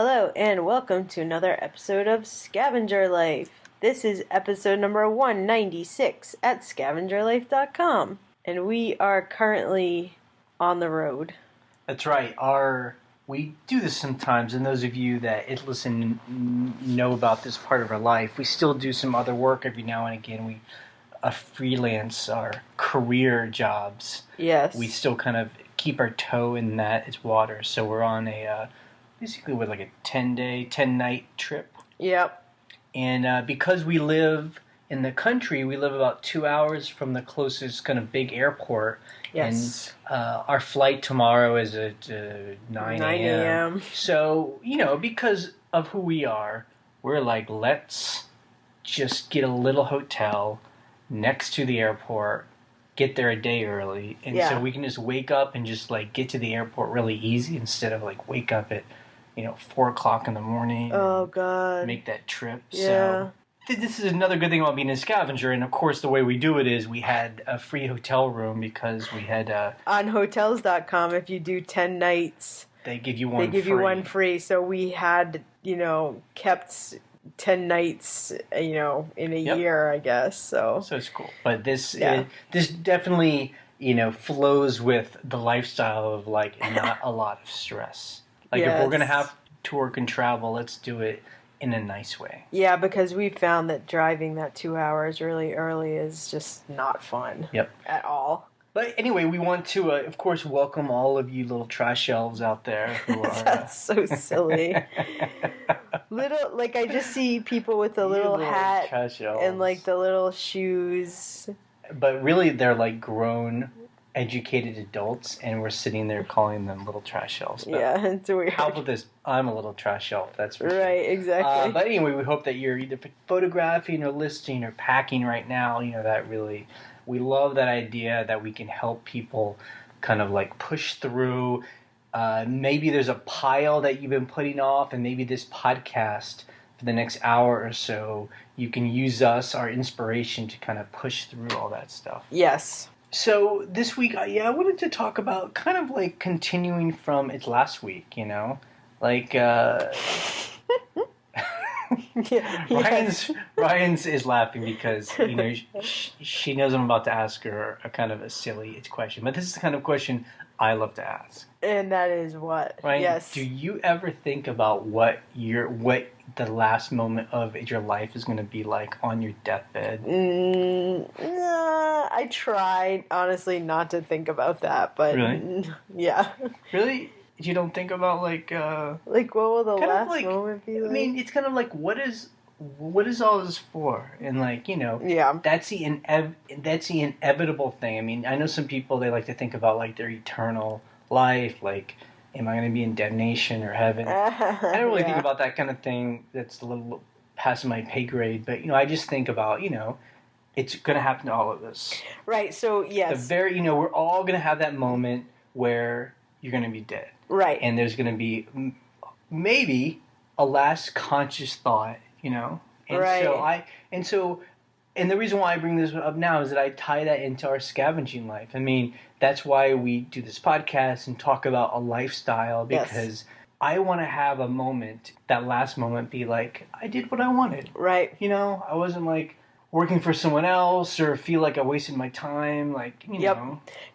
Hello, and welcome to another episode of Scavenger Life. This is episode number 196 at scavengerlife.com, and we are currently on the road. That's right. We do this sometimes, and those of you that listen know about this part of our life. We still do some other work every now and again. We freelance our career jobs. Yes. We still kind of keep our toe in that water. So we're on basically with like a 10-night trip. Yep. And because we live in the country, we live about 2 hours from the closest kind of big airport. Yes. And our flight tomorrow is at 9 a.m. So, because of who we are, we're like, let's just get a little hotel next to the airport, get there a day early. And so we can just wake up and just like get to the airport really easy instead of like wake up at 4 o'clock in the morning. Oh, God. Make that trip. Yeah. So this is another good thing about being a scavenger. And of course, the way we do it is we had a free hotel room because we had on Hotels.com, if you do 10 nights, they give you one free. They give you one free. So we had, kept 10 nights, in a year, I guess. So it's cool. But this definitely, flows with the lifestyle of like not a lot of stress. Like if we're going to have to work and travel, let's do it in a nice way. Yeah, because we found that driving that 2 hours really early is just not fun. Yep. At all. But anyway, we want to, of course, welcome all of you little trash elves out there who are... That's so silly. I just see people with the little hat and like the little shoes. But really, they're like grown, educated adults, and we're sitting there calling them little trash elves. But yeah, it's weird. How about this? I'm a little trash elf, that's for sure. Right, exactly. But anyway, we hope that you're either photographing or listing or packing right now. That really... We love that idea that we can help people kind of like push through. Maybe there's a pile that you've been putting off, and maybe this podcast for the next hour or so, you can use us, our inspiration, to kind of push through all that stuff. Yes. So this week, I wanted to talk about kind of like continuing from its last week, like... Ryan's is laughing because she knows I'm about to ask her a kind of a silly question, but this is the kind of question I love to ask. And that is what? Ryan, yes. Do you ever think about what the last moment of your life is going to be like on your deathbed? I tried honestly not to think about that, but really? Yeah. Really? You don't think about like what will the last moment be like? I mean, it's kind of like what is all this for? And like that's the inevitable thing. I mean, I know some people, they like to think about like their eternal life, like am I going to be in damnation or heaven? I don't really think about that kind of thing. That's a little past my pay grade, but I just think about it's going to happen to all of us. Right. So yes, we're all going to have that moment where you're going to be dead. Right. And there's going to be maybe a last conscious thought, And right. And the reason why I bring this up now is that I tie that into our scavenging life. I mean, that's why we do this podcast and talk about a lifestyle, because I want to have a moment, that last moment, be like, I did what I wanted. Right. I wasn't like working for someone else or feel like I wasted my time, Yep.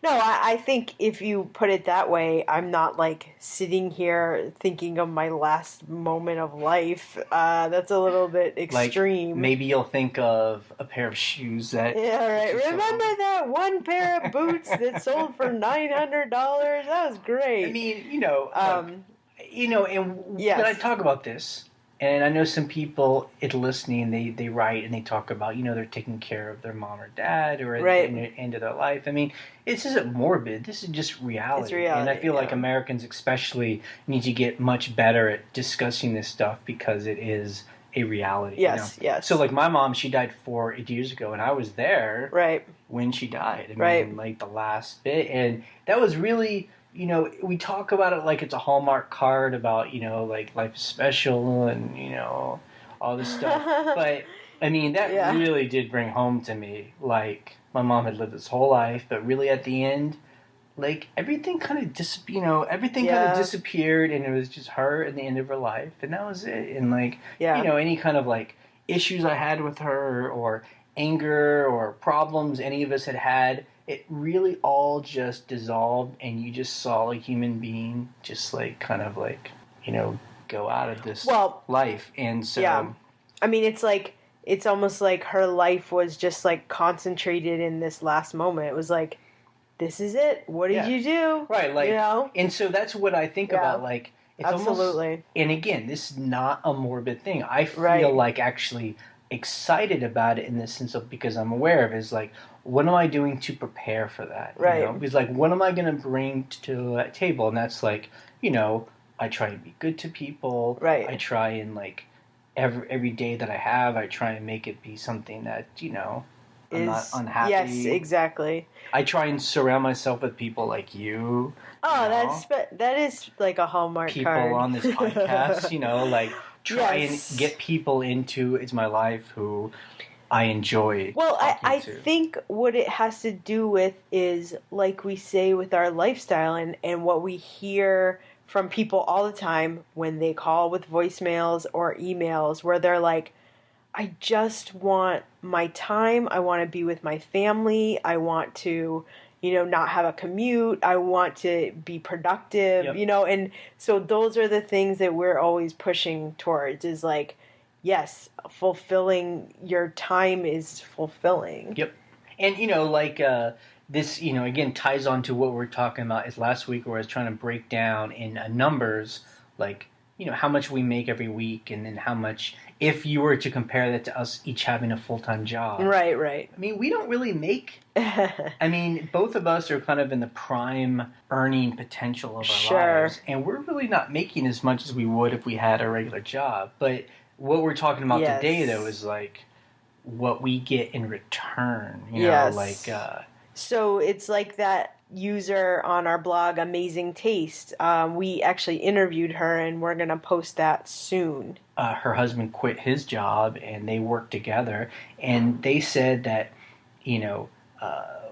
No, I think if you put it that way, I'm not like sitting here thinking of my last moment of life. That's a little bit extreme. Like maybe you'll think of a pair of shoes that... Yeah, right. Remember that one pair of boots that sold for $900? That was great. I mean, and when I talk about this... And I know some people listening, they write and they talk about, they're taking care of their mom or dad or at the end of their life. I mean, this isn't morbid. This is just reality. It's reality. And I feel like Americans especially need to get much better at discussing this stuff because it is a reality. Yes, yes. So like my mom, she died 4 years ago, and I was there when she died. I mean, like the last bit. And that was really... we talk about it like it's a Hallmark card about, like life is special and, all this stuff. But, I mean, that really did bring home to me, like, my mom had lived this whole life, but really at the end, like everything kind of everything kind of disappeared, and it was just her and the end of her life, and that was it. And like any kind of like issues I had with her or anger or problems any of us had, it really all just dissolved, and you just saw a human being just like kind of like go out of this life. And so I mean, it's almost like her life was just like concentrated in this last moment. It was like, this is it. What did you do? Right, like, and so that's what I think about. Like, it's absolutely. Almost, and again, this is not a morbid thing. I feel like actually excited about it in the sense of, because I'm aware of it, is like, what am I doing to prepare for that? Right. Because like, what am I going to bring to that table? And that's like, I try and be good to people. Right. I try and like every day that I have, I try and make it be something that I'm not unhappy. Yes, exactly. I try and surround myself with people like you. Oh, that is like a Hallmark people card. On this podcast, like try and get people into It's My Life who I enjoy. Well, I think what it has to do with is, like we say with our lifestyle and what we hear from people all the time when they call with voicemails or emails, where they're like, I just want my time. I want to be with my family. I want to, not have a commute. I want to be productive, and so those are the things that we're always pushing towards, is like, yes, fulfilling your time is fulfilling. Yep. And, this, again, ties on to what we're talking about is last week where I was trying to break down in numbers, like, how much we make every week, and then how much, if you were to compare that to us each having a full-time job. Right, right. I mean, we don't really make, I mean, both of us are kind of in the prime earning potential of our lives, and we're really not making as much as we would if we had a regular job. But what we're talking about today, though, is like what we get in return, like... So it's like that user on our blog, Amazing Taste. We actually interviewed her, and we're going to post that soon. Her husband quit his job, and they worked together. And they said that,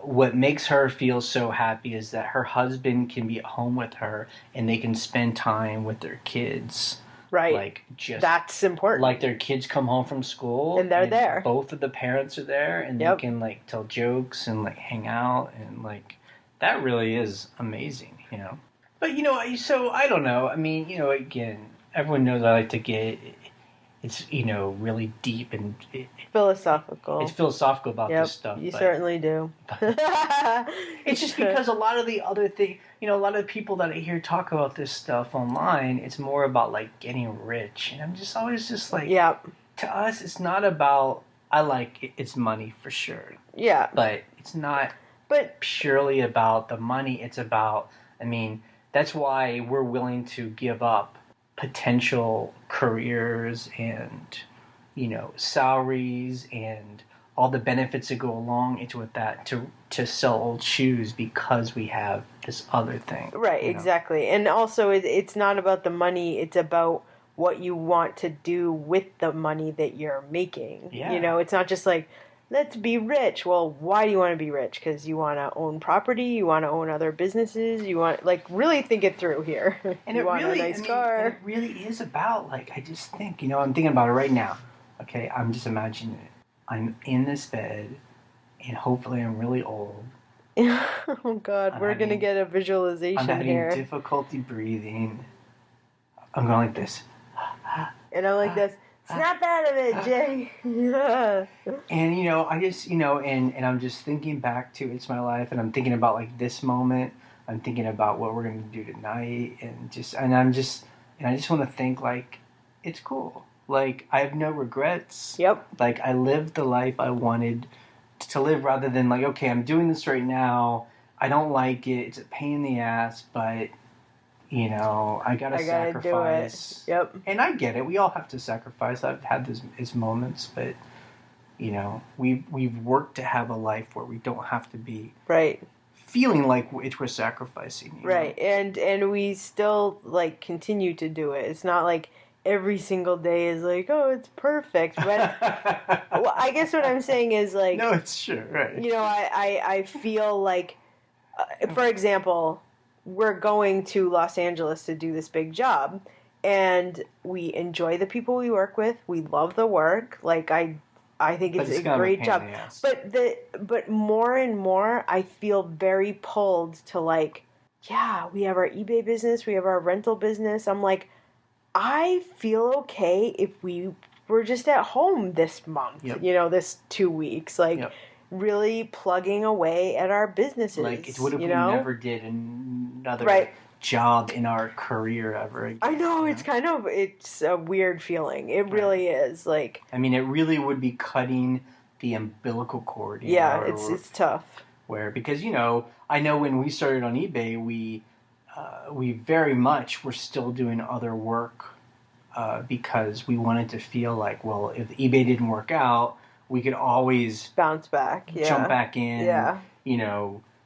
what makes her feel so happy is that her husband can be at home with her, and they can spend time with their kids. Right. Like, just that's important. Like, their kids come home from school and they're there. Both of the parents are there, and they can like tell jokes and like hang out, and like that really is amazing, But so I don't know. I mean, again, everyone knows I like to get it's really deep and philosophical. It's philosophical about this stuff. You certainly do. It's just because a lot of the other thing, a lot of the people that I hear talk about this stuff online, it's more about like getting rich, and I'm just always just like, to us, it's not about. I like it's money for sure. Yeah, but it's not. But purely about the money. It's about. I mean, that's why we're willing to give up potential careers and salaries and all the benefits that go along into with that to sell old shoes because we have this other thing. Right, exactly. And also it's not about the money, it's about what you want to do with the money that you're making. Yeah. It's not just like, let's be rich. Well, why do you want to be rich? Because you want to own property, you want to own other businesses, you want, like, really think it through here. And you want a nice car. It really is about, like, I just think, I'm thinking about it right now. Okay, I'm just imagining it. I'm in this bed, and hopefully I'm really old. Oh, God, we're going to get a visualization here. I'm having difficulty breathing. I'm going like this. And I'm like this. Snap out of it, Jay. And, I just, and I'm just thinking back to It's My Life, and I'm thinking about, like, this moment. I'm thinking about what we're going to do tonight, and I just want to think, like, it's cool. Like, I have no regrets. Yep. Like, I lived the life I wanted to live rather than, like, okay, I'm doing this right now. I don't like it. It's a pain in the ass, but... I gotta sacrifice. Do it. Yep. And I get it. We all have to sacrifice. I've had these moments, but we've worked to have a life where we don't have to be feeling like we're sacrificing. Right. And we still like continue to do it. It's not like every single day is like, oh, it's perfect. But well, I guess what I'm saying is like, no, it's sure right. I feel like For example, we're going to Los Angeles to do this big job, and we enjoy the people we work with. We love the work. Like I think it's a great job. But more and more, I feel very pulled to like, yeah, we have our eBay business, we have our rental business. I'm like, I feel okay if we were just at home this month, this 2 weeks, like really plugging away at our businesses. Like, what if we never did another job in our career ever again? I know, it's a weird feeling. It really is. Like, I mean, it really would be cutting the umbilical cord. It's tough. Because, I know when we started on eBay, we very much were still doing other work because we wanted to feel like, well, if eBay didn't work out, we could always bounce back, jump back in,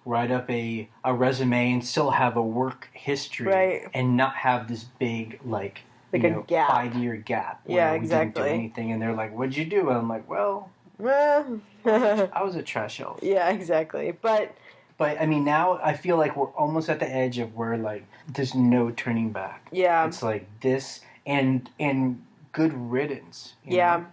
write up a resume and still have a work history and not have this big, like a gap. 5-year gap where we didn't do anything. And they're like, what'd you do? And I'm like, well, I was a trash elf. Yeah, exactly. But I mean, now I feel like we're almost at the edge of where, like, there's no turning back. Yeah. It's like this and good riddance. You know?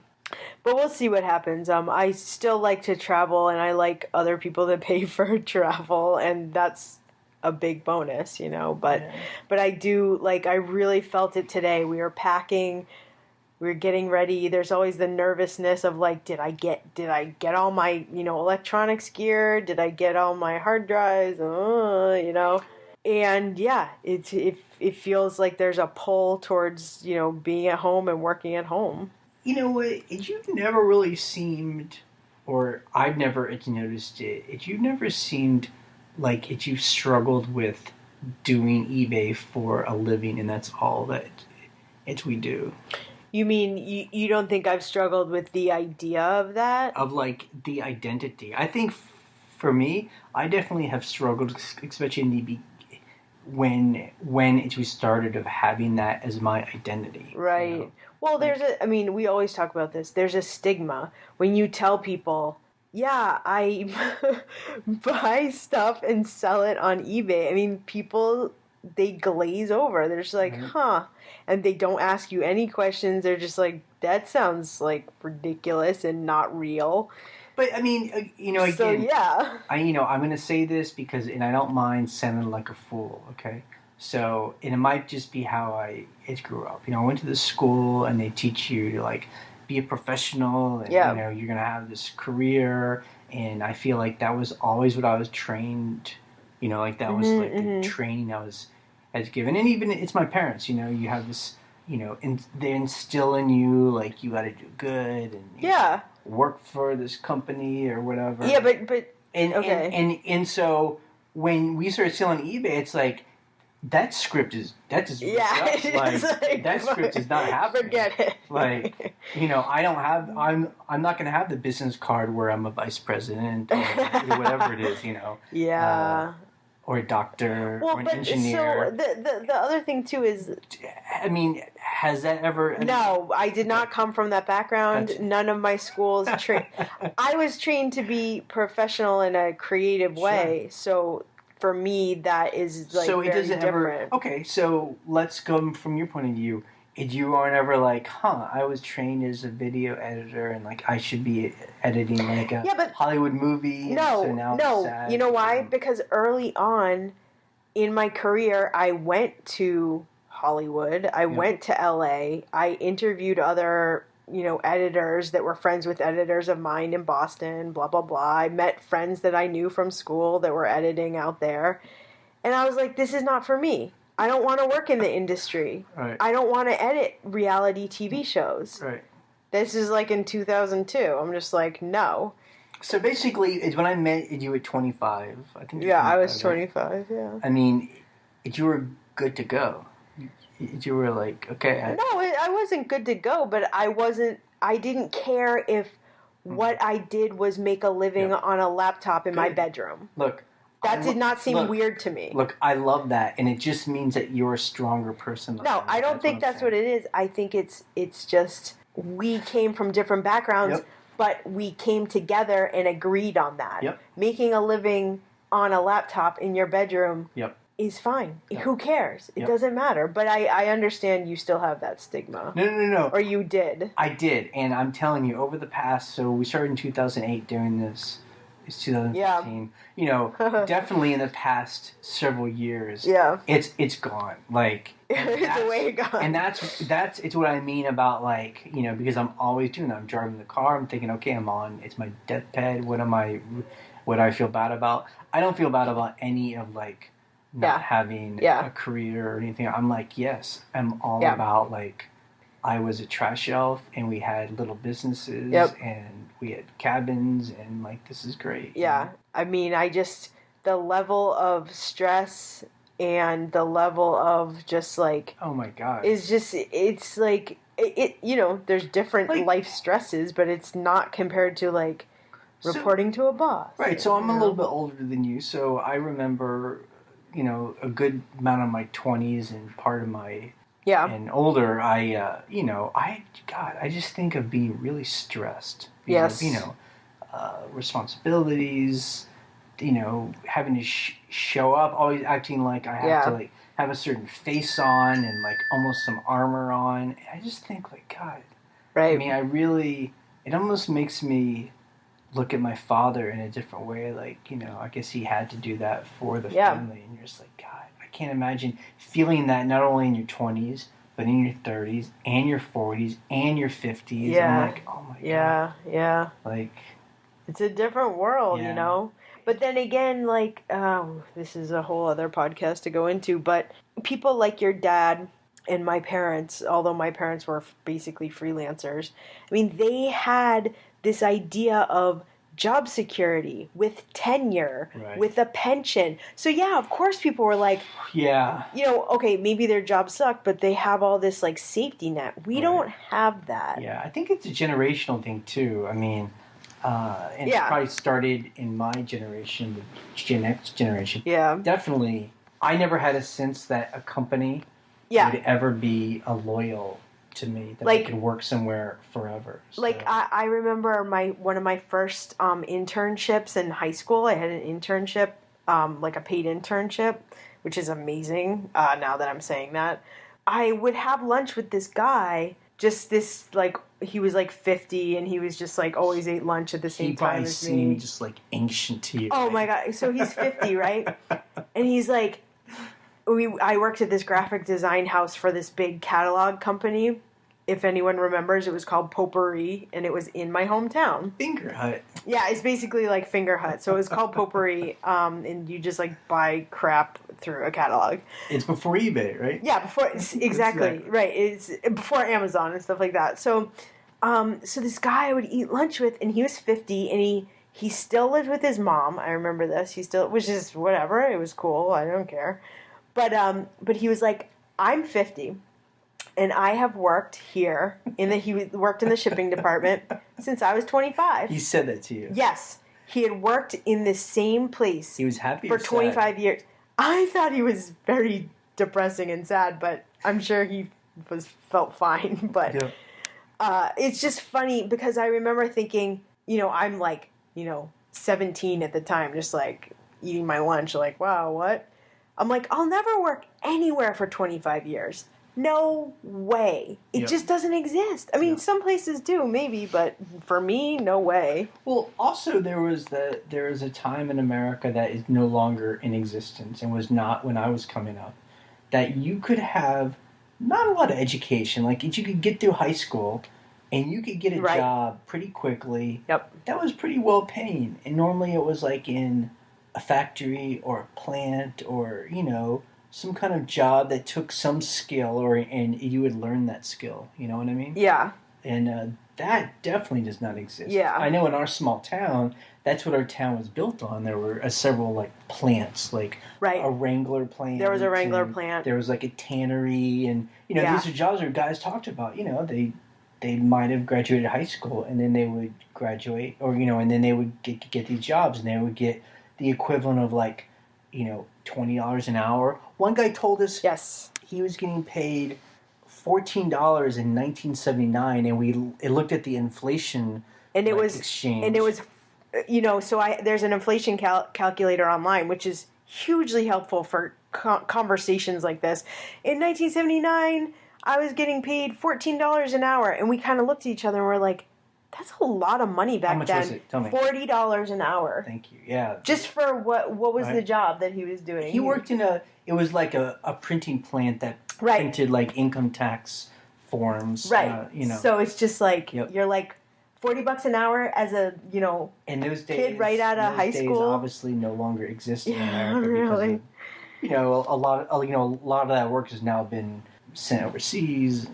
But we'll see what happens. I still like to travel, and I like other people to pay for travel, and that's a big bonus, But I do, like, I really felt it today. We were packing. We were getting ready. There's always the nervousness of like, did I get all my, electronics gear? Did I get all my hard drives? And yeah, it feels like there's a pull towards, being at home and working at home. You know what? You've never really seemed, or I've never noticed it. You've never seemed like you struggled with doing eBay for a living, and that's all that we do. You mean you don't think I've struggled with the idea of that? Of, like, the identity. I think for me, I definitely have struggled, especially in when we started of having that as my identity. Right. Well, we always talk about this. There's a stigma when you tell people, yeah, I buy stuff and sell it on eBay. I mean, people, they glaze over. They're just like, huh. And they don't ask you any questions. They're just like, that sounds like ridiculous and not real. But I mean, again, so, yeah. I'm going to say this because, and I don't mind sounding like a fool, okay? So, and it might just be how I grew up. I went to this school and they teach you to, like, be a professional and, you're going to have this career. And I feel like that was always what I was trained, like that was like the training I was given. And even it's my parents, you have this, and they instill in you, like, you got to do good and work for this company or whatever. Yeah, but okay. And so when we started selling eBay, it's like, that script is that script is not happening. Forget it. Like, I don't have. I'm not going to have the business card where I'm a vice president or whatever it is. Yeah. Or a doctor or an engineer. So the other thing too is, I mean, has that ever? No, I did not come from that background. Gotcha. None of my schools trained. I was trained to be professional in a creative way. So for me, that is like very different. Okay, so let's go from your point of view. You aren't ever like, I was trained as a video editor and, like, I should be editing, like, a Hollywood movie. No, so now no. sad. You know why? Because early on in my career, I went to Hollywood. I went to LA. I interviewed other, editors that were friends with editors of mine in Boston, blah, blah, blah. I met friends that I knew from school that were editing out there. And I was like, this is not for me. I don't want to work in the industry. Right. I don't want to edit reality TV shows. Right. This is like in 2002. I'm just like, no. So basically, it's when I met you at 25. I think. Yeah, I was 25. Right? Yeah. I mean, you were good to go. You were like, okay. I wasn't good to go, but I didn't care if what I did was make a living on a laptop in my bedroom. Look. That did not seem weird to me. Look, I love that, and it just means that you're a stronger person. No, I don't think that's what it is. I think it's just we came from different backgrounds, but we came together and agreed on that. Yep. Making a living on a laptop in your bedroom Yep. is fine. Yep. Who cares? It doesn't matter. But I understand you still have that stigma. No. Or you did. I did, and I'm telling you, over the past, so we started in 2008 doing this. It's 2015. Yeah. Definitely in the past several years. Yeah. It's gone. Like it's way gone. And it's what I mean about because I'm always doing that. I'm driving the car. I'm thinking, okay, it's my deathbed. What do I feel bad about? I don't feel bad about any of not having a career or anything. I'm like, yes, I'm all about I was a trash shelf, and we had little businesses, and we had cabins, and this is great. Yeah, I mean, the level of stress and the level of just oh my god, is just it's there's different life stresses, but it's not compared to reporting to a boss. Right. So I'm a little bit older than you, so I remember a good amount of my 20s and part of my and older, I just think of being really stressed. Because of, responsibilities, having to show up, always acting like I have to have a certain face on and almost some armor on. I just think God. Right. I mean, it almost makes me look at my father in a different way. I guess he had to do that for the family, and you're just God. I can't imagine feeling that not only in your 20s, but in your 30s and your 40s and your 50s. Yeah. I'm oh my God. Yeah. It's a different world, But then again, this is a whole other podcast to go into, but people like your dad and my parents, although my parents were basically freelancers, I mean, they had this idea of job security with tenure, with a pension. So of course people were okay, maybe their jobs suck, but they have all this safety net. We don't have that. Yeah, I think it's a generational thing too. I mean, and it probably started in my generation, the Gen X generation. Yeah. Definitely, I never had a sense that a company would ever be a loyal to me, that I could work somewhere forever. So. I remember one of my first internships in high school. I had an internship, a paid internship, which is amazing now that I'm saying that. I would have lunch with this guy, just this, he was 50, and he was just always ate lunch at the same time as me. He seemed just ancient to you. Oh my God. So he's 50, right? And he's I worked at this graphic design house for this big catalog company. If anyone remembers, it was called Potpourri, and it was in my hometown. Finger Hut. Yeah, it's basically like Finger Hut. So it was called Potpourri, and you just buy crap through a catalog. It's before eBay, right? Yeah, before exactly right. It's before Amazon and stuff like that. So, so this guy I would eat lunch with, and he was 50, and he still lived with his mom. I remember this. Which is whatever. It was cool. I don't care. But he was I'm 50, and I have worked here he worked in the shipping department since I was 25. He said that to you? Yes. He had worked in the same place. He was happy for 25 years. I thought he was very depressing and sad, but I'm sure he felt fine. But it's just funny because I remember thinking, I'm 17 at the time, just eating my lunch, wow, what? I'm I'll never work anywhere for 25 years. No way. It just doesn't exist. I mean, some places do, maybe, but for me, no way. Well, also there was a time in America that is no longer in existence and was not when I was coming up, that you could have not a lot of education. You could get through high school and you could get a job pretty quickly. Yep. That was pretty well paying. And normally it was in a factory or a plant or, some kind of job that took some skill and you would learn that skill. You know what I mean? Yeah. And that definitely does not exist. Yeah. I know in our small town, that's what our town was built on. There were several plants, a Wrangler plant. There was a Wrangler plant. There was a tannery, and these are jobs where guys talked about. They might have graduated high school, and then they would graduate, or and then they would get these jobs, and they would get the equivalent of $20 an hour. One guy told us he was getting paid $14 in 1979, and it looked at the inflation and it was exchange, and it was so there's an inflation calculator online, which is hugely helpful for conversations like this. In 1979, I was getting paid $14 an hour, and we kind of looked at each other and we're like, that's a lot of money back then. How much was it? Tell me. $40 an hour. Thank you. Yeah. Just for what was the job that he was doing? He worked it was like a printing plant that printed like income tax forms. Right. So it's just like, you're like $40 an hour as a, and those days, kid right out of high school. Obviously no longer exist in America because of, a lot of that work has now been sent overseas.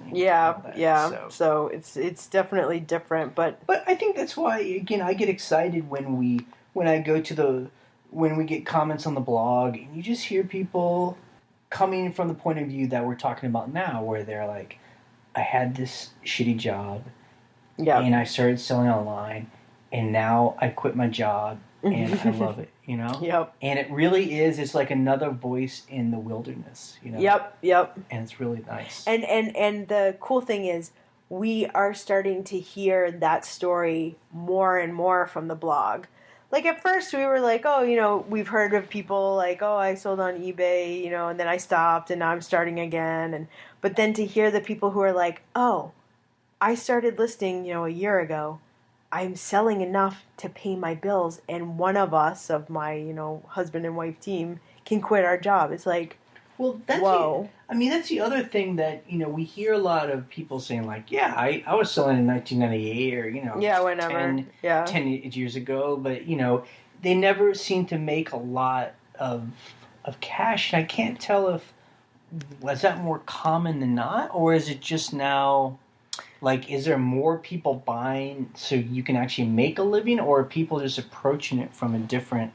So it's definitely different, but I think that's why, again, I get excited when we get comments on the blog and you just hear people coming from the point of view that we're talking about now, where they're like, I had this shitty job and I started selling online and now I quit my job and I love it, Yep. And it really is, it's like another voice in the wilderness, Yep. And it's really nice. And the cool thing is, we are starting to hear that story more and more from the blog. Like at first we were like, we've heard of people like, I sold on eBay, and then I stopped and now I'm starting again. But then to hear the people who are like, I started listing, a year ago. I'm selling enough to pay my bills, and one of us, of my, husband and wife team, can quit our job. It's like, well, whoa. That's the other thing that, we hear a lot of people saying, like, I was selling in 1998 or, whenever. 10 years ago, but, they never seem to make a lot of cash. And I can't tell if, was that more common than not, or is it just now... Like, is there more people buying so you can actually make a living, or are people just approaching it from a different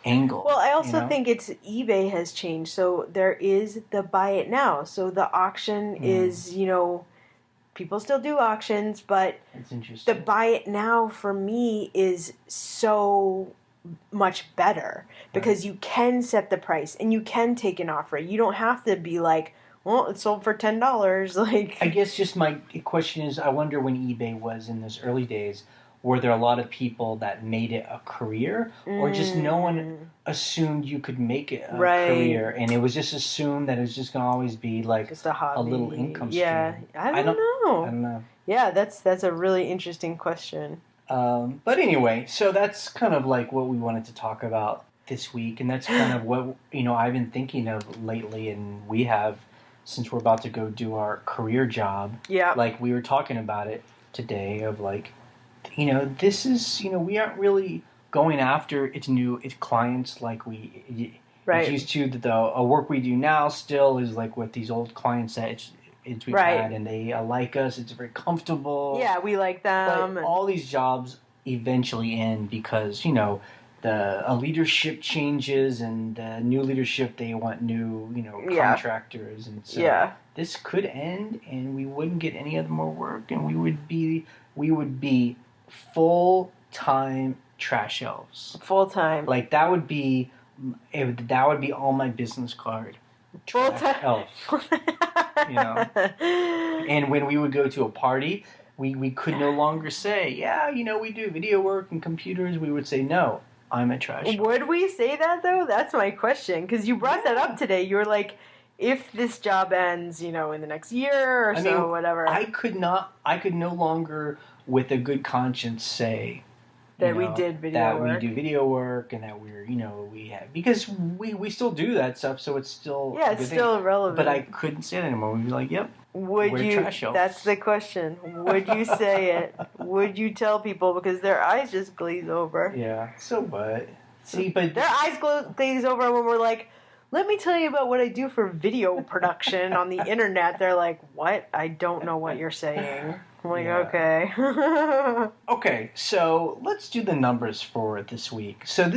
angle? Well, I also think it's eBay has changed. So there is the buy it now. So the auction is, people still do auctions, but that's interesting. The buy it now for me is so much better because you can set the price and you can take an offer. You don't have to be like, well, it sold for $10. Like, I guess just my question is, I wonder when eBay was in those early days, were there a lot of people that made it a career, or just no one assumed you could make it a career, and it was just assumed that it was just going to always be like just a hobby, a little income stream? Yeah, I don't know. Yeah, that's a really interesting question. But anyway, so that's kind of like what we wanted to talk about this week, and that's kind of what I've been thinking of lately, and we have. Since we're about to go do our career job, like we were talking about it today of like, this is, we aren't really going after its clients like we used to. The work we do now still is like with these old clients that we've had, and they like us. It's very comfortable. Yeah, we like them. But all these jobs eventually end because, the leadership changes, and the new leadership, they want new, contractors, and so this could end, and we wouldn't get any other more work, and we would be full-time trash elves. Full-time. Like that would be on my business card. Full-time elf. And when we would go to a party, we could no longer say, we do video work and computers. We would say, no, I'm a trash elf. Would we say that, though? That's my question. Because you brought that up today. You were like, if this job ends, in the next year or whatever. I could no longer, with a good conscience, say that we did video work. That we do video work, and that we're, we have, because we still do that stuff, so it's still it's still relevant. But I couldn't say that anymore. We'd be like, yep. Would you? Trash elves. That's the question. Would you say it? Would you tell people, because their eyes just glaze over? Yeah. So what? See, but their eyes glaze over when we're like, let me tell you about what I do for video production on the internet. They're like, what? I don't know what you're saying. I'm like, okay. Okay, so let's do the numbers for this week. So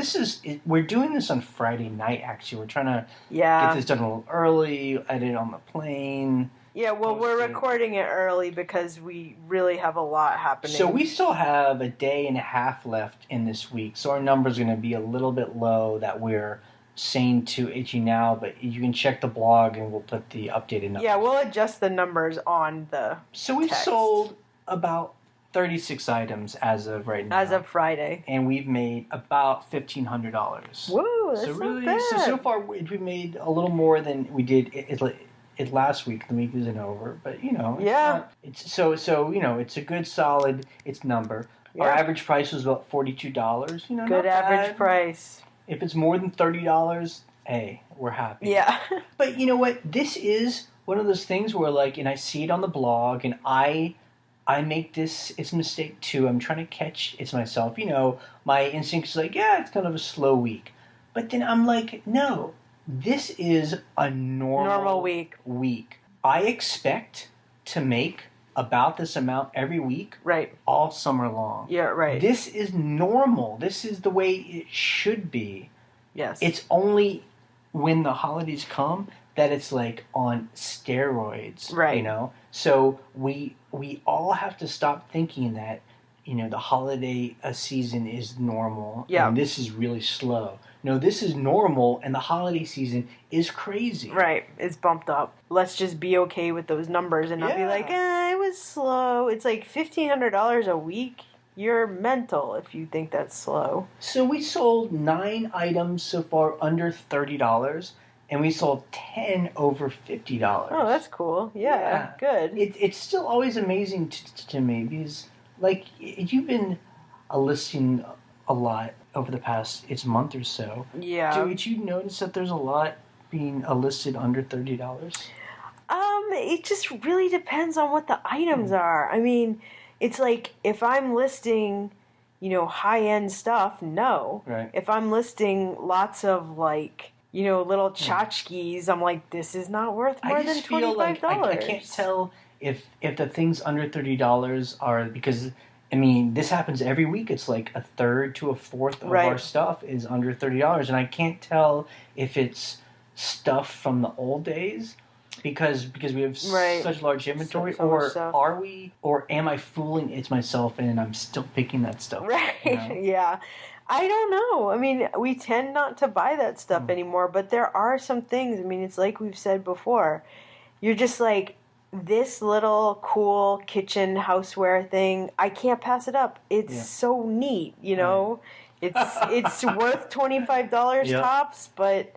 we're doing this on Friday night, actually. We're trying to get this done a little early, edit on the plane. Yeah, well, we're recording it early because we really have a lot happening. So we still have a day and a half left in this week, so our number's going to be a little bit low that we're saying to you now, but you can check the blog and we'll put the updated numbers. Yeah, we'll adjust the numbers on the So we've sold about 36 items as of right now. As of Friday. And we've made about $1,500. Whoa, that's really, not bad. So far we've made a little more than we did it last week. The week isn't over, but it's it's a good solid number. Yeah. Our average price was about $42. Good average price. If it's more than $30, hey, we're happy. Yeah. But you know what? This is one of those things where and I see it on the blog, and I make this. It's a mistake too. I'm trying to catch it's myself. My instinct is it's kind of a slow week, but then I'm like, no, this is a normal week. I expect to make about this amount every week, right? All summer long. Yeah, right. This is normal. This is the way it should be. Yes. It's only when the holidays come that it's on steroids, right? So we all have to stop thinking that the holiday season is normal. Yeah. And this is really slow. No, this is normal, and the holiday season is crazy. Right. It's bumped up. Let's just be okay with those numbers and not be like, it was slow. It's $1,500 a week. You're mental if you think that's slow. So we sold 9 items so far under $30, and we sold 10 over $50. Oh, that's cool. Yeah. Good. It's still always amazing to me because, you've been listing a lot over the past month or so. Yeah. Did you notice that there's a lot being listed under $30? It just really depends on what the items are. I mean, it's if I'm listing, high-end stuff, no. Right. If I'm listing lots of little tchotchkes, I'm like, this is not worth more than $25. I can't tell if the things under $30 are because. I mean, this happens every week. It's a third to a fourth of our stuff is under $30. And I can't tell if it's stuff from the old days because we have such large inventory, or am I fooling myself and I'm still picking that stuff? Right, yeah. I don't know. I mean, we tend not to buy that stuff anymore, but there are some things. I mean, it's like we've said before. You're just this little cool kitchen houseware thing, I can't pass it up. It's so neat, Right. It's worth $25 tops, but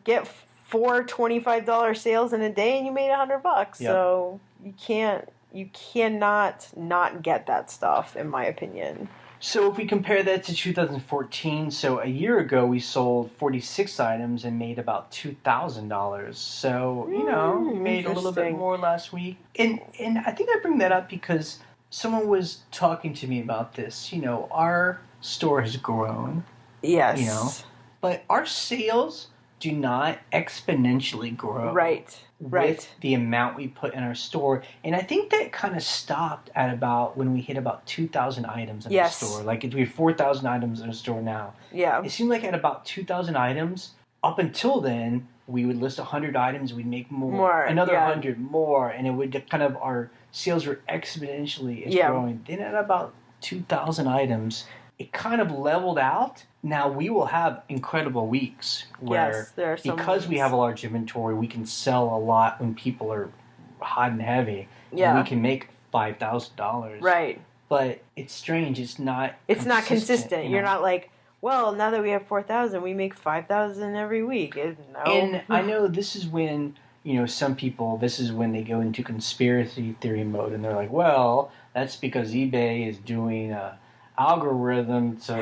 get 4 $25 sales in a day and you made $100. Yep. So you cannot not get that stuff, in my opinion. So if we compare that to 2014, so a year ago we sold 46 items and made about $2,000. So, we made a little bit more last week. And I think I bring that up because someone was talking to me about this. Our store has grown. Yes. But our sales do not exponentially grow. Right. With the amount we put in our store. And I think that kind of stopped at about when we hit about 2,000 items in the store. We have 4,000 items in the store now. Yeah. It seemed like at about 2,000 items, up until then, we would list 100 items, we'd make more another 100 more, and it would kind of, our sales were exponentially growing. Then at about 2,000 items, it kind of leveled out. Now we will have incredible weeks where, because we have a large inventory, we can sell a lot when people are hot and heavy. Yeah, and we can make $5,000. Right. But it's strange. It's not. It's not consistent. You're not well, now that we have 4,000, we make 5,000 every week. No. And I know this is when some people. This is when they go into conspiracy theory mode, and they're like, well, that's because eBay is doing a algorithm to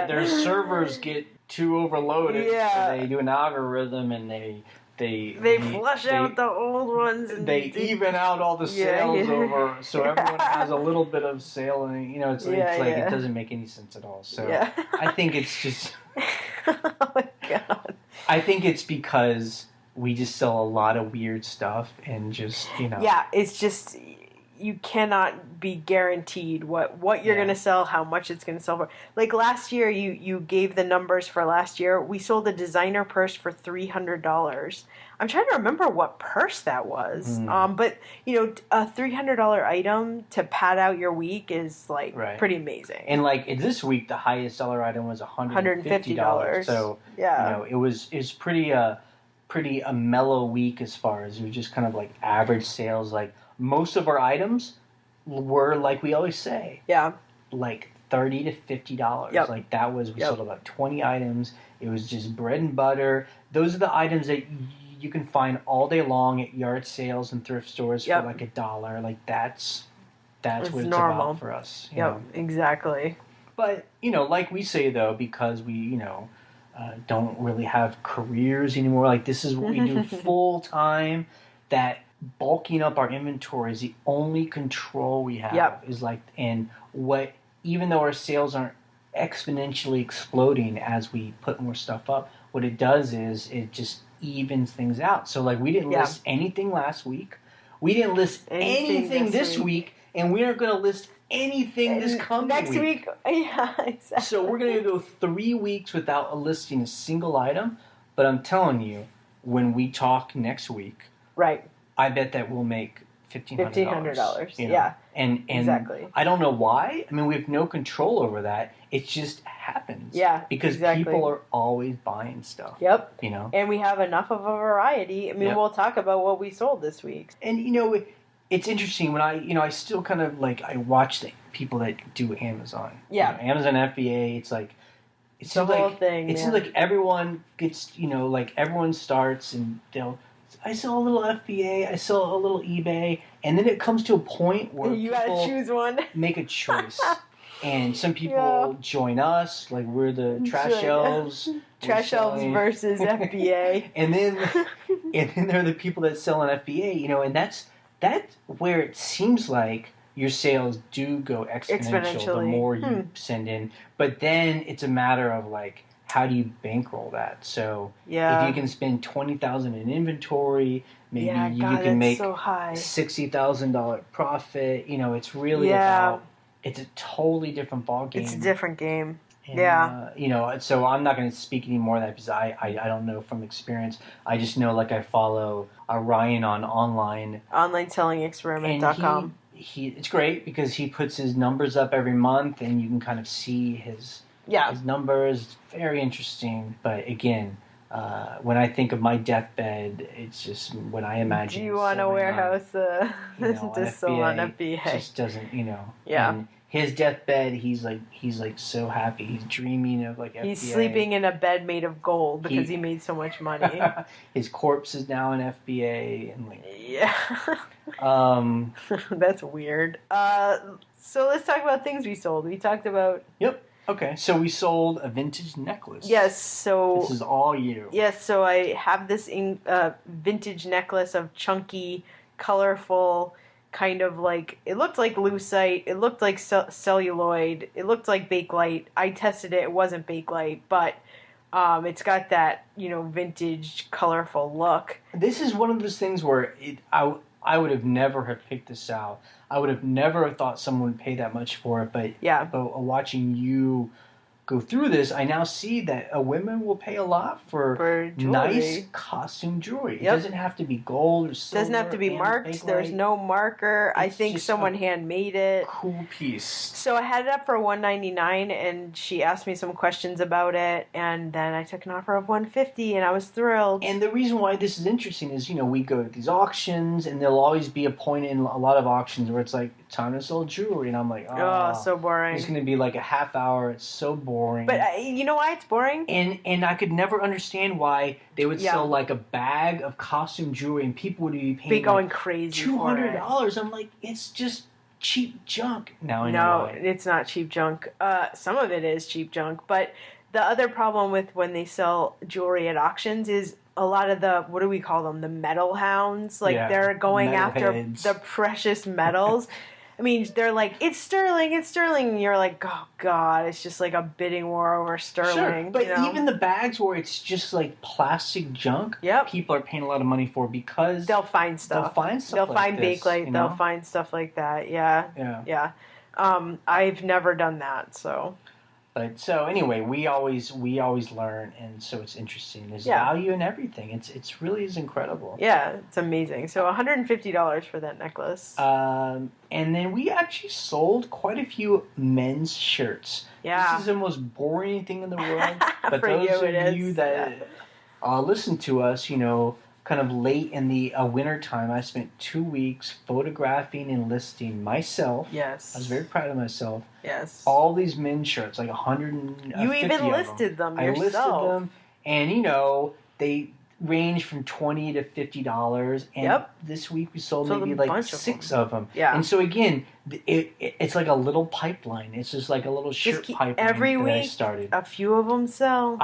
their servers get too overloaded. Yeah. So they do an algorithm and they flush out the old ones. And they even out all the sales over, so everyone has a little bit of sale, and it's it doesn't make any sense at all. So I think it's just. Oh my God. I think it's because we just sell a lot of weird stuff and just Yeah, it's just. You cannot be guaranteed what you're going to sell, how much it's going to sell for. Last year, you gave the numbers for last year. We sold a designer purse for $300. I'm trying to remember what purse that was. But, a $300 item to pad out your week is, pretty amazing. And, this week, the highest dollar item was $150. So, it was pretty a mellow week as far as it was just kind of average sales. Most of our items were, like we always say, like $30 to $50. Yep. Like that was, we sold about 20 items. It was just bread and butter. Those are the items that you can find all day long at yard sales and thrift stores for like $1. Like that's what it's normal. about for us. You Yep, know? exactly. But, you know, like we say though, because we, you know, don't really have careers anymore. Like this is what we do full time. That bulking up our inventory is the only control we have. Is like, and what, even though our sales aren't exponentially exploding as we put more stuff up, what it does is it just evens things out. So like we didn't list anything last week. We didn't list anything this week, and we aren't going to list anything this coming next week. Yeah, exactly. So we're going to go 3 weeks without listing a single item. But I'm telling you, when we talk next week, right, I bet that we'll make $1,500. You know? Yeah, and exactly. I don't know why. I mean, we have no control over that. It just happens. Yeah, because people are always buying stuff. Yep. You know, and we have enough of a variety. I mean, we'll talk about what we sold this week. And you know, it's interesting when I still kind of like I watch the people that do Amazon. Yeah, you know, Amazon FBA. It's like it's the whole thing. It seems like everyone gets, you know, like everyone starts and they'll. I sell a little FBA, I sell a little eBay, and then it comes to a point where you gotta choose one. Make a choice. And some people join us, like we're the trash elves. Trash elves versus FBA. and then there are the people that sell an FBA, you know, and that's where it seems like your sales do go exponential the more you send in. But then it's a matter of like, how do you bankroll that? So if you can spend $20,000 in inventory, maybe you can make $60,000 profit. You know, it's really about. It's a totally different ball game. It's a different game. And, you know, so I'm not going to speak any more of that because I don't know from experience. I just know, like, I follow Ryan on onlinesellingexperiment.com. It's great because he puts his numbers up every month and you can kind of see his numbers. It's very interesting. But again, when I think of my deathbed, it's just when I imagine. Do you want a warehouse to sell on FBA? Just doesn't, you know. Yeah. And his deathbed, he's like so happy. He's dreaming of like FBA. He's sleeping in a bed made of gold because he made so much money. His corpse is now in FBA and like. Yeah. That's weird. So let's talk about things we sold. We talked about. Yep. Okay, so we sold a vintage necklace. Yes, so... This is all you. Yes, so I have this vintage necklace of chunky, colorful, kind of like... It looked like lucite, it looked like celluloid, it looked like Bakelite. I tested it, it wasn't Bakelite, but it's got that, you know, vintage, colorful look. This is one of those things where I would have never have picked this out. I would have never have thought someone would pay that much for it, but watching you go through this, I now see that women will pay a lot for nice costume jewelry. It doesn't have to be gold or silver. Doesn't have to be marked. There's no marker. I think someone handmade it. Cool piece. So I had it up for $199, and she asked me some questions about it, and then I took an offer of $150, and I was thrilled. And the reason why this is interesting is, you know, we go to these auctions, and there'll always be a point in a lot of auctions where it's like, time to sell jewelry, and I'm like, oh so boring. It's going to be like a half hour. It's so boring. But you know why it's boring? And I could never understand why they would sell like a bag of costume jewelry and people would be paying going crazy $200. I'm like, it's just cheap junk. Now I know why. It's not cheap junk. Some of it is cheap junk, but the other problem with when they sell jewelry at auctions is a lot of the, what do we call them? The metal hounds. Like they're going after the precious metals. I mean, they're like, it's sterling, and you're like, oh god, it's just like a bidding war over sterling. Sure, but you know? even the bags where it's just like plastic junk, people are paying a lot of money for because they'll find stuff. They'll find Bakelite. You know? They'll find stuff like that. Yeah. I've never done that, so. But so anyway, we always learn, and so it's interesting. There's value in everything. It's really is incredible. Yeah, it's amazing. So $150 for that necklace. And then we actually sold quite a few men's shirts. Yeah, this is the most boring thing in the world. But those of you that listen to us, you know, kind of late in the winter time, I spent 2 weeks photographing and listing myself. Yes. I was very proud of myself. Yes. All these men's shirts, like 150 You even of listed them I yourself. listed them, and they range from $20 to $50. And this week we sold maybe like 6 of them. Yeah. And so again, it's like a little pipeline. It's just like a little shirt pipeline every week, I started. A few of them sell.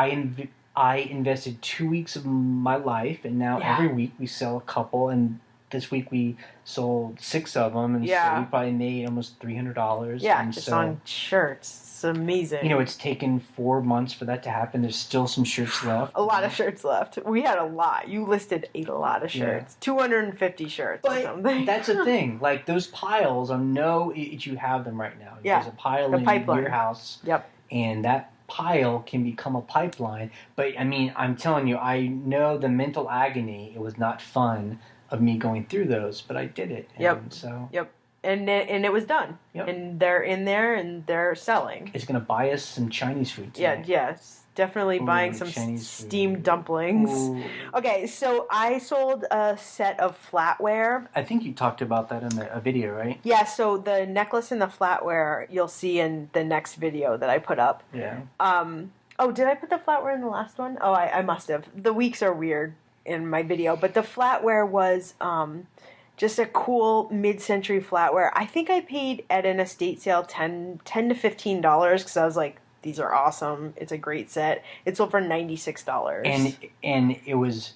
I invested 2 weeks of my life, and now every week we sell a couple. And this week we sold 6 of them, and so we probably made almost $300. Yeah, and just on shirts. It's amazing. It's taken 4 months for that to happen. There's still some shirts left. A lot of shirts left. We had a lot. You listed a lot of shirts. 250 shirts or something. That's the thing. Like, those piles, I know you have them right now. Yeah. There's a pile in your house. Yep. And that pile can become a pipeline. But, I mean, I'm telling you, I know the mental agony. It was not fun of me going through those, but I did it. Yep. And it was done. Yep. And they're in there and they're selling. It's going to buy us some Chinese food today. Yes. Definitely buying some steamed dumplings. Ooh. Okay, so I sold a set of flatware. I think you talked about that in a video, right? Yeah, so the necklace and the flatware you'll see in the next video that I put up. Yeah. Oh, did I put the flatware in the last one? Oh, I must have. The weeks are weird in my video, but the flatware was just a cool mid-century flatware. I think I paid at an estate sale $10 to $15 because I was like, these are awesome. It's a great set. It sold for $96. And it was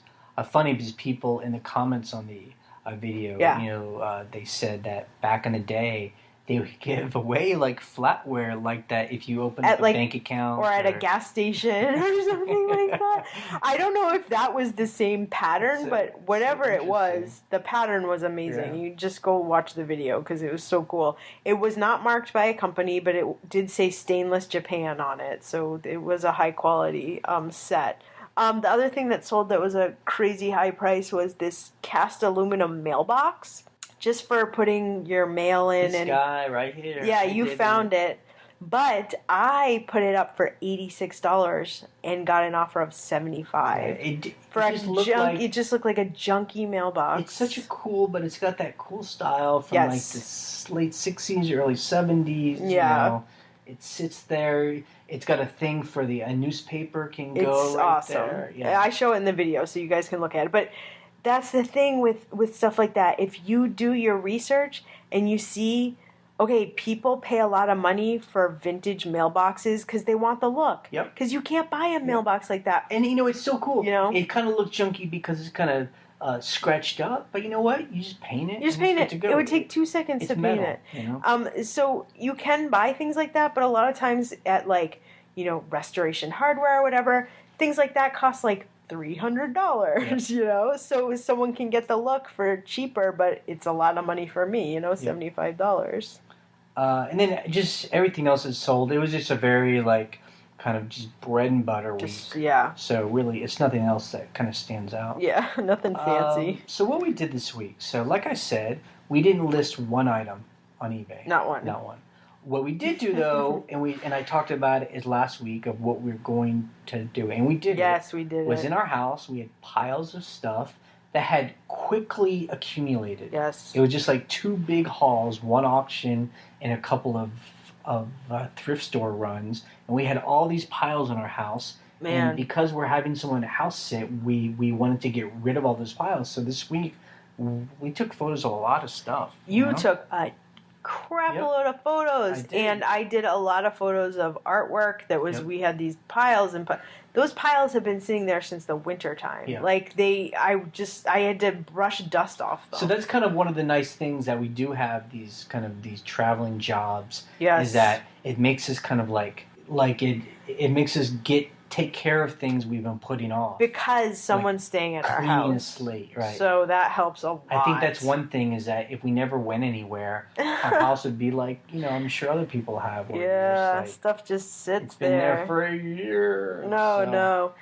funny because people in the comments on the video, they said that back in the day, they would give away like flatware like that if you open up a bank account. Or at a gas station or something like that. I don't know if that was the same pattern, but whatever it was, the pattern was amazing. Yeah. You just go watch the video because it was so cool. It was not marked by a company, but it did say Stainless Japan on it. So it was a high quality set. The other thing that sold that was a crazy high price was this cast aluminum mailbox. Just for putting your mail in. This guy right here. Yeah, you found it. But I put it up for $86 and got an offer of $75. It just looked like a junky mailbox. It's such a cool, but it's got that cool style from like the late 60s, early 70s. Yeah. It sits there. It's got a thing for a newspaper can go it's right awesome. There. Yeah. I show it in the video so you guys can look at it. But that's the thing with stuff like that. If you do your research and you see, okay, people pay a lot of money for vintage mailboxes because they want the look. Yep. Because you can't buy a mailbox like that. And, it's so cool. It kind of looks junky because it's kind of scratched up. But you know what? You just paint it. You just paint it. It would take 2 seconds to paint it. So you can buy things like that, but a lot of times at Restoration Hardware or whatever, things like that cost like $300, so someone can get the look for cheaper, but it's a lot of money for me, $75. And then just everything else is sold. It was just a very kind of just bread and butter week. Yeah. So really, it's nothing else that kind of stands out. Yeah, nothing fancy. So what we did this week. So like I said, we didn't list one item on eBay. Not one. What we did do though, and I talked about it last week of what we're going to do, and we did. Yes, we did. Was in our house. We had piles of stuff that had quickly accumulated. Yes. It was just like 2 big hauls, one auction, and a couple of thrift store runs, and we had all these piles in our house. Man. And because we're having someone house sit, we wanted to get rid of all those piles. So this week we took photos of a lot of stuff. You took a crap load of photos, and I did a lot of photos of artwork that was we had these piles, and those piles have been sitting there since the winter time. I had to brush dust off them. So that's kind of one of the nice things that we do have these traveling jobs. Yes. Is that it makes us kind of it makes us take care of things we've been putting off. Because someone's staying at our house. Clean a slate, right. So that helps a lot. I think that's one thing is that if we never went anywhere, our house would be like, I'm sure other people have. Yeah, stuff just sits it's been there for a year. No.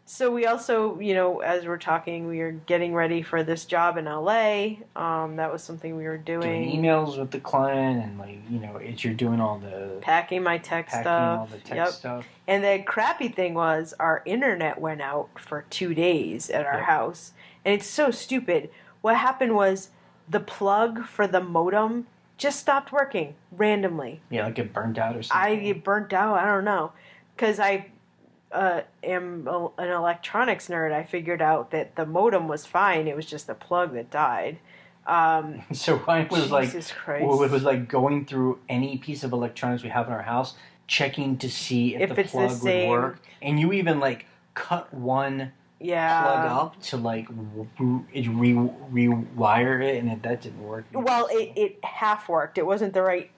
So we also, as we're talking, we are getting ready for this job in LA. That was something we were doing. Emails with the client and you're doing all the... Packing my tech stuff. All the tech stuff. And the crappy thing was our internet went out for 2 days at our house. And it's so stupid. What happened was the plug for the modem just stopped working randomly. Yeah, like it burnt out or something. I get burnt out. I don't know. Because I am an electronics nerd. I figured out that the modem was fine. It was just the plug that died. So Ryan was Jesus Christ. was like going through any piece of electronics we have in our house, checking to see if the plug would work. And you even like cut one plug up to like rewire it, and that didn't work. Well, it half worked. It wasn't the right.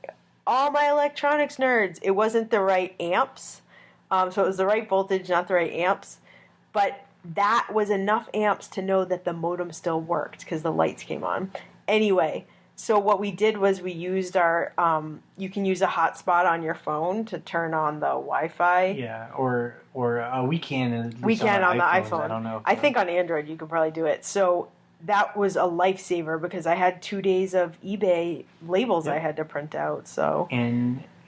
All my electronics nerds, it wasn't the right amps. So it was the right voltage, not the right amps. But that was enough amps to know that the modem still worked because the lights came on. Anyway, so what we did was we used our, you can use a hotspot on your phone to turn on the Wi-Fi. Yeah, or we can. We can on the iPhone. I don't know. I think on Android you could probably do it. So that was a lifesaver because I had 2 days of eBay labels I had to print out. So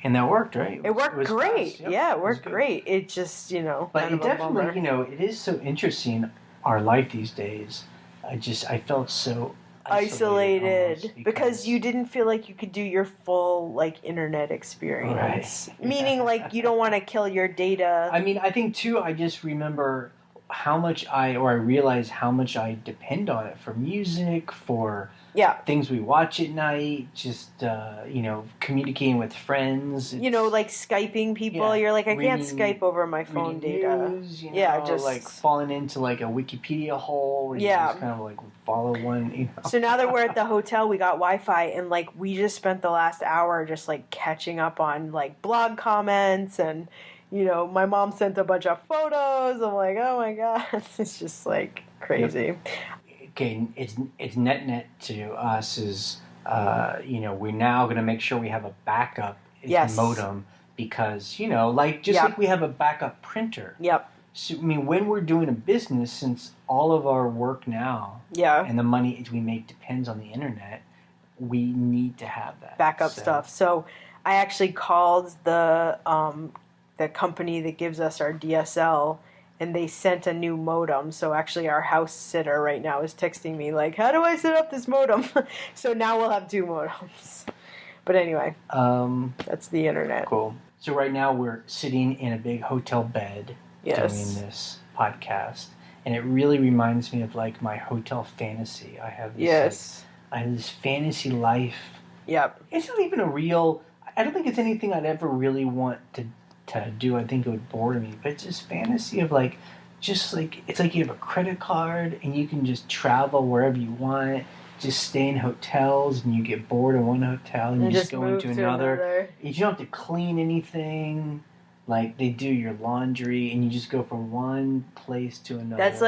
and that worked, right? It worked great. Yep. Yeah, it worked great. It just, But it definitely, it is so interesting, our life these days. I felt so isolated because you didn't feel like you could do your full, internet experience. Right. Meaning, you don't want to kill your data. I mean, I think, too, I just remember how much I realize how much I depend on it for music, for things we watch at night, just, communicating with friends. Like Skyping people. You're like, I can't Skype over my phone data. News, just falling into a Wikipedia hole where you just kind of follow one. So now that we're at the hotel, we got Wi-Fi, and we just spent the last hour just catching up on blog comments, and my mom sent a bunch of photos. I'm like, oh my god, it's just crazy. Yep. Okay, it's net to us is we're now going to make sure we have a backup modem because like we have a backup printer. Yep. So I mean, when we're doing a business, since all of our work now and the money we make depends on the internet, we need to have that backup stuff. So I actually called the company that gives us our DSL. And they sent a new modem. So actually our house sitter right now is texting me how do I set up this modem? So now we'll have 2 modems. But anyway, that's the internet. Cool. So right now we're sitting in a big hotel bed doing this podcast. And it really reminds me of my hotel fantasy. I have this, I have this fantasy life. Yep. It's not even I don't think it's anything I'd ever really want to do. I think it would bore me, but it's just fantasy of it's like you have a credit card and you can just travel wherever you want, just stay in hotels, and you get bored in one hotel and you just go into another. You don't have to clean anything. They do your laundry and you just go from one place to another. That's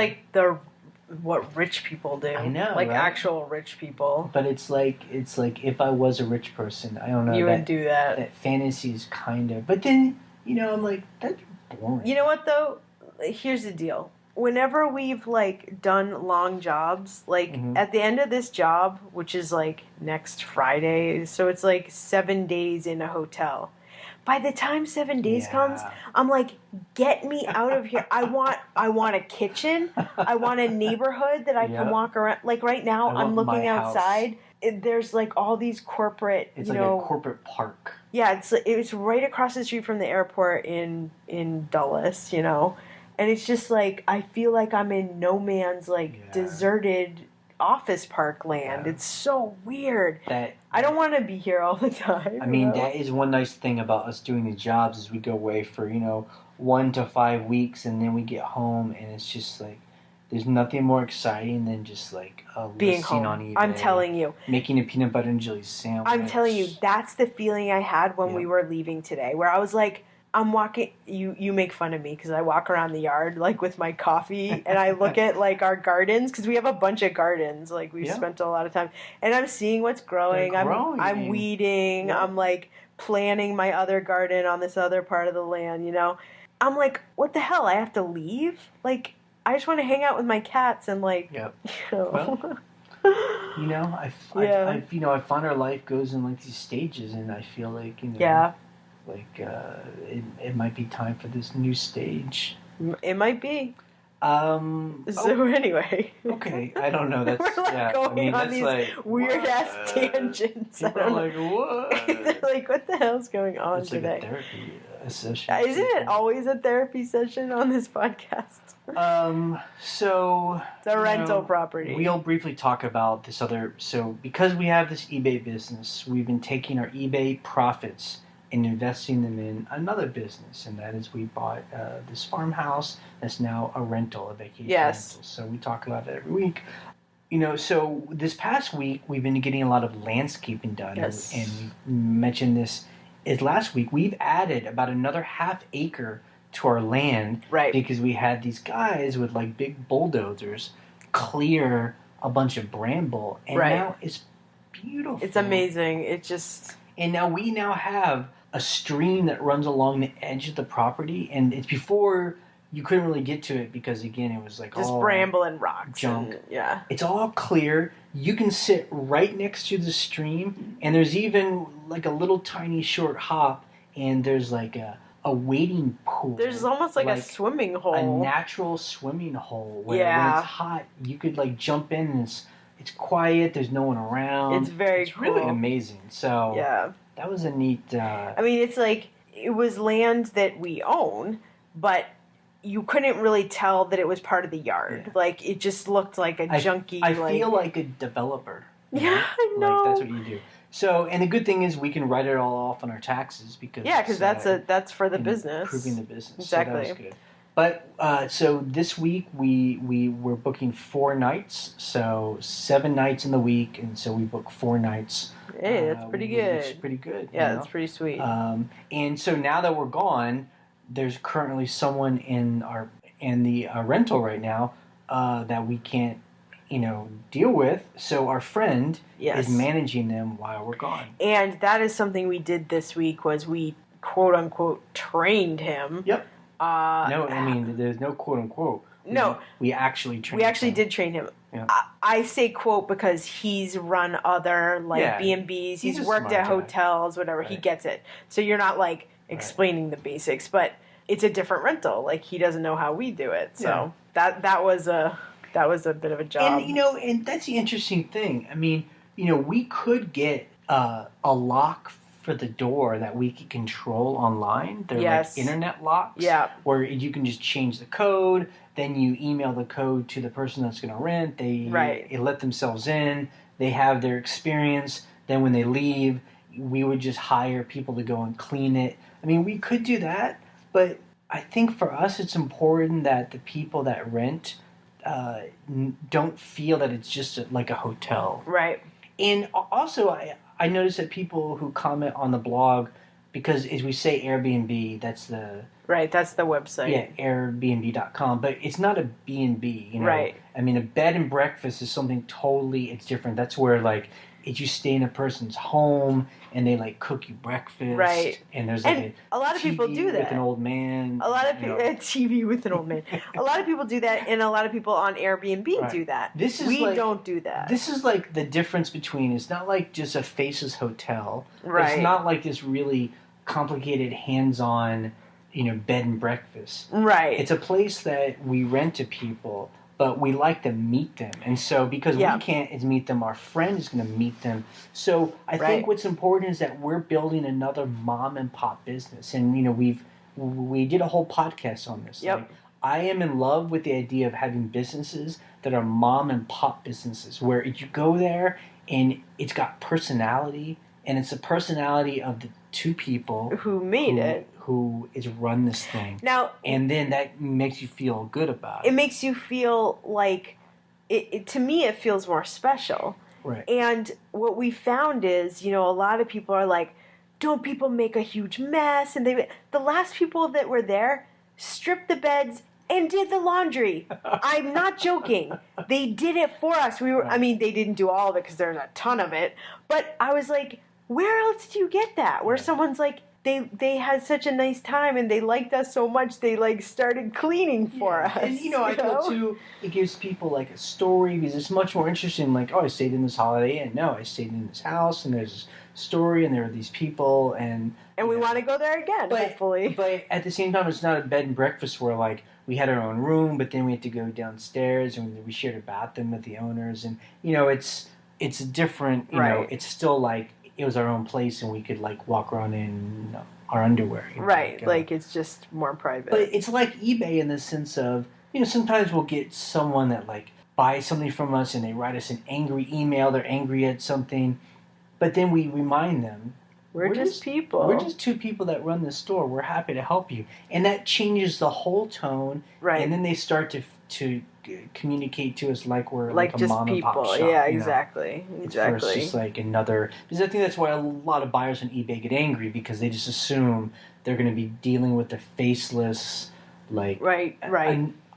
what rich people do. I know, right? Actual rich people. But it's like if I was a rich person, I don't know. You would do that. That fantasy is kind of, but then. I'm like, that's boring. You know what, though? Here's the deal. Whenever we've, done long jobs, at the end of this job, which is, next Friday, so it's, 7 days in a hotel. By the time 7 days comes, I'm like, get me out of here. I want a kitchen. I want a neighborhood that I can walk around. Right now, I'm looking outside. There's all these corporate, it's a corporate park. Yeah, it's right across the street from the airport in Dulles, and it's just I feel like I'm in no man's deserted office park land. It's so weird. I don't want to be here all the time. I mean, that is one nice thing about us doing these jobs is we go away for 1 to 5 weeks, and then we get home, and it's just there's nothing more exciting than just being home on eBay. I'm telling you, making a peanut butter and jelly sandwich. I'm telling you, that's the feeling I had when we were leaving today, where I was I'm walking. You make fun of me because I walk around the yard with my coffee and I look at our gardens because we have a bunch of gardens. We've spent a lot of time, and I'm seeing what's growing. I'm weeding. Yeah. I'm planting my other garden on this other part of the land. I'm what the hell? I have to leave? I just want to hang out with my cats and Yep. Well, I find our life goes in these stages, and I feel it might be time for this new stage. It might be. So anyway. Okay, I don't know. That's We're like going on these weird ass tangents. People are like, what? They're like, what the hell's going on it's today? It's like a therapy session. Isn't it always a therapy session on this podcast? So it's a rental property. We'll briefly talk about this other. So because we have this eBay business, we've been taking our eBay profits and investing them in another business, and that is we bought this farmhouse that's now a rental, a vacation rental. So we talk about it every week. So this past week we've been getting a lot of landscaping done, and we mentioned this is last week. We've added about another half acre to our land, right? Because we had these guys with like big bulldozers clear a bunch of bramble, and now it's beautiful. It's amazing. And now we have a stream that runs along the edge of the property, and it's before you couldn't really get to it because again it was like just all bramble and rocks, junk. And, it's all clear. You can sit right next to the stream, and there's even like a little tiny short hop, and there's like a wading pool. There's almost like a swimming hole, a natural swimming hole where when it's hot you could like jump in, and it's quiet. There's no one around. It's very cool. Really amazing. So that was a neat. I mean, it's like it was land that we own, but you couldn't really tell that it was part of the yard. Like it just looked like a junky. I feel like a developer. Yeah, I know. Like that's what you do. So, and the good thing is we can write it all off on our taxes because that's for the business, improving the business. Exactly. So that was good. But so this week we were booking 4 nights, so 7 nights in the week, and so we booked 4 nights. Hey, that's pretty good. It's pretty good. Yeah, that's pretty sweet. And so now that we're gone, there's currently someone in the rental right now that we can't deal with. So our friend is managing them while we're gone. And that is something we did this week. Was we quote unquote trained him? Yep. No, I mean there's no quote unquote. We actually trained. We actually did train him. Yeah. I say quote because he's run other B&Bs. He's worked at hotels, whatever. Right. He gets it. So you're not like explaining the basics, but it's a different rental. Like he doesn't know how we do it. So that was a bit of a job. And and that's the interesting thing. I mean, we could get a lock for the door that we could control online. They're like internet locks. Yeah. Where you can just change the code, then you email the code to the person that's going to rent. They let themselves in. They have their experience. Then when they leave, we would just hire people to go and clean it. I mean, we could do that, but I think for us it's important that the people that rent don't feel that it's just like a hotel. Right. And also, I noticed that people who comment on the blog, because as we say Airbnb, that's the... Right, that's the website. Yeah, Airbnb.com. But it's not a B&B, Right. I mean, a bed and breakfast is something it's different. That's where, if you stay in a person's home and they cook you breakfast, right? And there's a lot of people do that with an old man. A lot of people TV with an old man. A lot of people do that, and a lot of people on Airbnb do that. We don't do that. This is the difference between. It's not like just a faceless hotel. Right. It's not like this really complicated, hands-on, bed and breakfast. Right. It's a place that we rent to people. But we like to meet them. And so because we can't meet them, our friend is going to meet them. So I think what's important is that we're building another mom and pop business. And, we did a whole podcast on this. Yep. I am in love with the idea of having businesses that are mom and pop businesses where you go there and it's got personality, and it's the personality of the 2 people who made it. Who is run this thing now, and then that makes you feel good about it. It makes you feel like it. To me, it feels more special. Right. And what we found is, a lot of people are like, "Don't people make a huge mess?" And the last people that were there stripped the beds and did the laundry. I'm not joking. They did it for us. I mean, they didn't do all of it because there's a ton of it. But I was like, where else do you get that? Where someone's like, They had such a nice time and they liked us so much they started cleaning for us. And I feel too, it gives people a story because it's much more interesting. I stayed in this Holiday Inn. No, I stayed in this house and there's this story and there are these people and we want to go there again. Hopefully. But at the same time, it's not a bed and breakfast where we had our own room, but then we had to go downstairs, and we shared a bathroom with the owners, and it's different. It's still like it was our own place, and we could like walk around in our underwear. Right, like it's just more private. But it's like eBay in the sense of sometimes we'll get someone that like buys something from us, and they write us an angry email. They're angry at something, but then we remind them. We're just people. We're just two people that run the store. We're happy to help you. And that changes the whole tone. Right. And then they start to communicate to us like we're like a just mom people. and pop shop. Yeah, exactly. Exactly. It's just like another... Because I think that's why a lot of buyers on eBay get angry, because they just assume they're going to be dealing with a faceless, like... Right.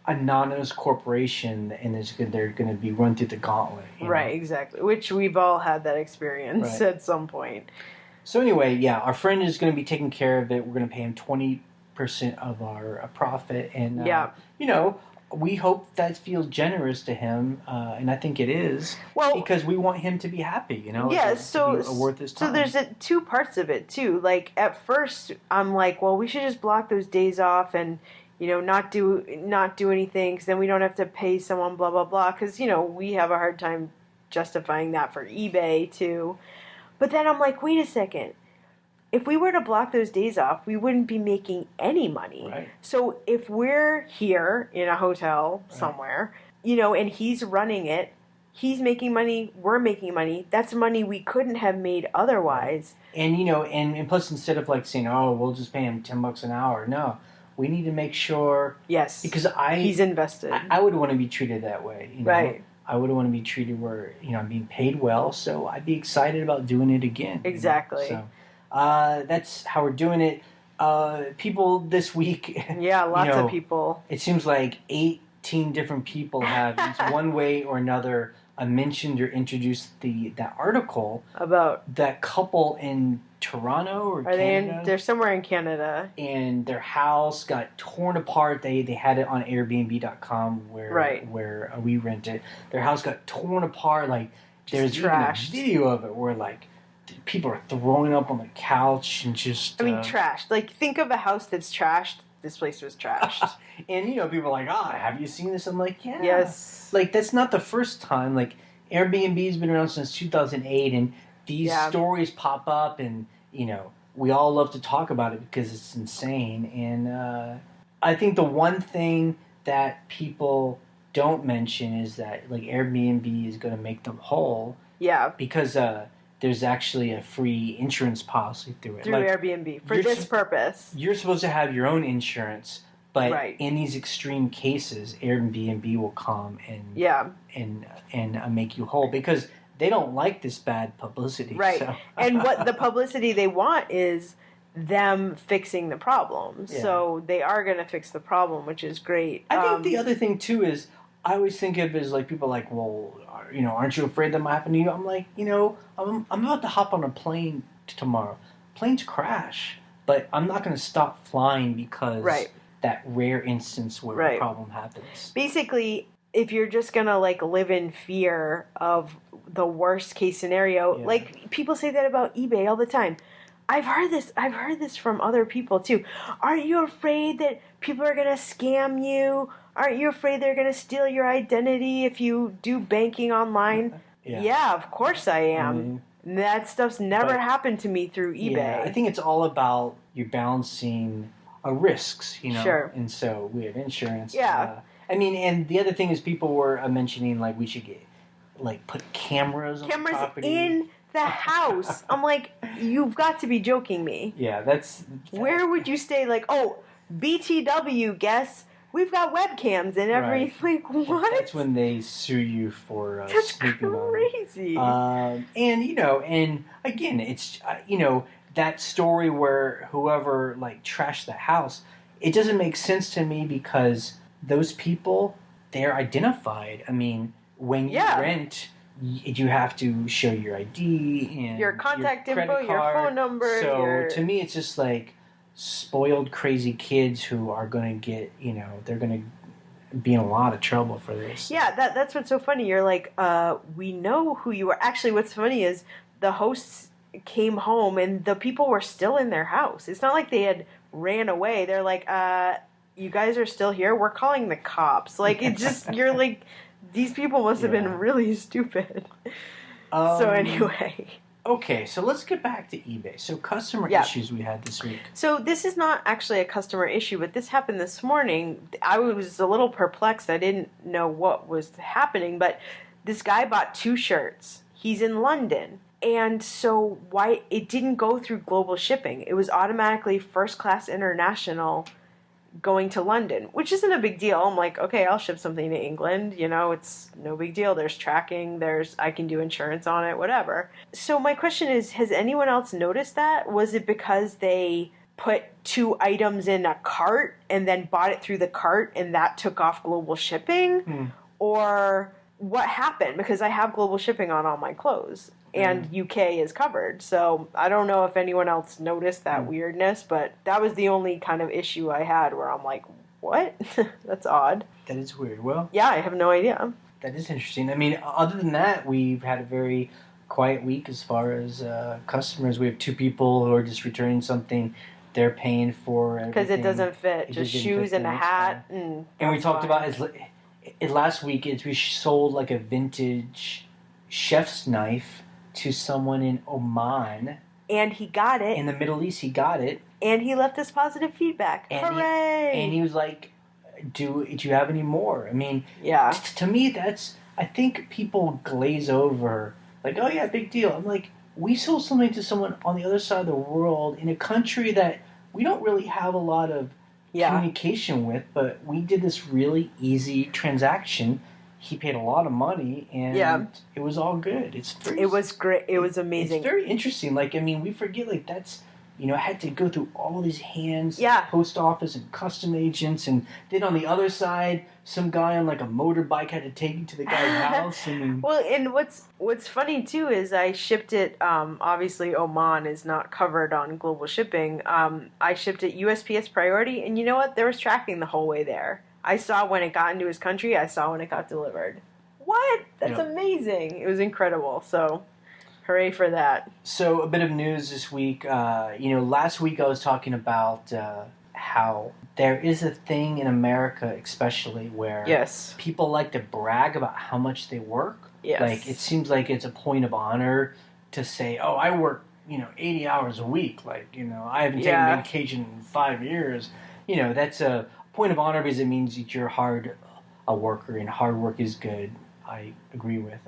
Anonymous corporation, and they're going to be run through the gauntlet. Right, exactly. Which we've all had that experience at some point. So anyway, yeah, our friend is going to be taking care of it. We're going to pay him 20% of our profit, and we hope that feels generous to him, and I think it is. Well, because we want him to be happy, Yeah, to be worth his time. So there's two parts of it too. Like at first, I'm like, well, we should just block those days off and not do anything, because then we don't have to pay someone, blah blah blah. Because we have a hard time justifying that for eBay too. But then I'm like, wait a second. If we were to block those days off, we wouldn't be making any money. Right. So if we're here in a hotel somewhere, and he's running it, he's making money, we're making money. That's money we couldn't have made otherwise. And and plus, instead of like saying, oh, we'll just pay him $10 an hour, no, we need to make sure. Yes. Because he's invested. I would want to be treated that way. Right. I would want to be treated where I'm being paid well, so I'd be excited about doing it again. Exactly. So that's how we're doing it. People this week. Yeah, lots of people. It seems like 18 different people have, one way or another, mentioned or introduced that article about that couple in Toronto or Canada. They're somewhere in Canada, and their house got torn apart. They had it on Airbnb.com where we rent it. Their house got torn apart. Like there's even a video of it where like people are throwing up on the couch and just. I mean, trashed. Like think of a house that's trashed. This place was trashed. And people are like, have you seen this? I'm like, yeah. Yes. Like that's not the first time. Like Airbnb's been around since 2008, and these stories pop up, and we all love to talk about it because it's insane. And I think the one thing that people don't mention is that like Airbnb is going to make them whole. Yeah. Because there's actually a free insurance policy through it. Through Airbnb for this purpose. You're supposed to have your own insurance, but in these extreme cases, Airbnb will come and make you whole because they don't like this bad publicity. Right. So. And what the publicity they want is them fixing the problem. Yeah. So they are going to fix the problem, which is great. I think the other thing, too, is I always think of it as like people are like, well, aren't you afraid that might happen to you? I'm like, I'm about to hop on a plane tomorrow. Planes crash, but I'm not going to stop flying because that rare instance where a problem happens. Basically, if you're just going to like live in fear of the worst case scenario, like people say that about eBay all the time. I've heard this from other people too. Aren't you afraid that people are going to scam you? Aren't you afraid they're going to steal your identity if you do banking online? Yeah, of course I am. That stuff's never happened to me through eBay. Yeah, I think it's all about you're balancing risks, Sure. And so we have insurance. Yeah. And the other thing is people were mentioning like we should get put cameras on the property. In the house. I'm like, you've got to be joking me. Yeah, that's... Where would you stay? Like, BTW, guess we've got webcams and every... Like, what? That's when they sue you for that's snooping crazy. And again, it's, that story where whoever, trashed the house, it doesn't make sense to me because those people, they're identified. I mean, when you rent... You have to show your ID and your contact your info, your phone number. So to me, it's just like spoiled, crazy kids who are going to get, they're going to be in a lot of trouble for this. Yeah, that's what's so funny. You're like, we know who you are. Actually, what's funny is the hosts came home and the people were still in their house. It's not like they had ran away. They're like, you guys are still here? We're calling the cops. Like, it just, you're like, these people must have been really stupid. So anyway. Okay, so let's get back to eBay. So customer issues we had this week. So this is not actually a customer issue, but this happened this morning. I was a little perplexed. I didn't know what was happening, but this guy bought 2 shirts. He's in London. And so why it didn't go through global shipping. It was automatically first class international going to London, which isn't a big deal. I'm like, okay, I'll ship something to England. You know, it's no big deal. There's tracking. I can do insurance on it, whatever. So my question is, has anyone else noticed that? Was it because they put 2 items in a cart and then bought it through the cart and that took off global shipping? Or what happened? Because I have global shipping on all my clothes. And UK is covered. So I don't know if anyone else noticed that weirdness, but that was the only kind of issue I had where I'm like, what? That's odd. That is weird. Well, yeah, I have no idea. That is interesting. I mean, other than that, we've had a very quiet week as far as customers. We have 2 people who are just returning something. They're paying for everything. Because it doesn't fit. Just shoes and a hat. And we talked about last week, we sold like a vintage chef's knife to someone in Oman. And he got it. In the Middle East, he got it. And he left us positive feedback. And Hooray! He was like, do you have any more? I mean, yeah. To me, I think people glaze over, like, oh yeah, big deal. I'm like, we sold something to someone on the other side of the world in a country that we don't really have a lot of communication with, but we did this really easy transaction. He paid a lot of money, and it was all good. It was great. It was amazing. It's very interesting. Like, I mean, we forget, like, that's, you know, I had to go through all these hands, post office and custom agents, and then on the other side, some guy on, like, a motorbike had to take it to the guy's house. Well, and what's funny, too, is I shipped it, obviously Oman is not covered on global shipping. I shipped it USPS priority, and you know what? There was tracking the whole way there. I saw when it got into his country. I saw when it got delivered. What? That's amazing. It was incredible. So, hooray for that. So, a bit of news this week. Last week I was talking about how there is a thing in America, especially, where people like to brag about how much they work. Yes. Like, it seems like it's a point of honor to say, oh, I work, 80 hours a week. Like, I haven't taken vacation in 5 years. That's a point of honor because it means that you're a worker, and hard work is good. I agree with.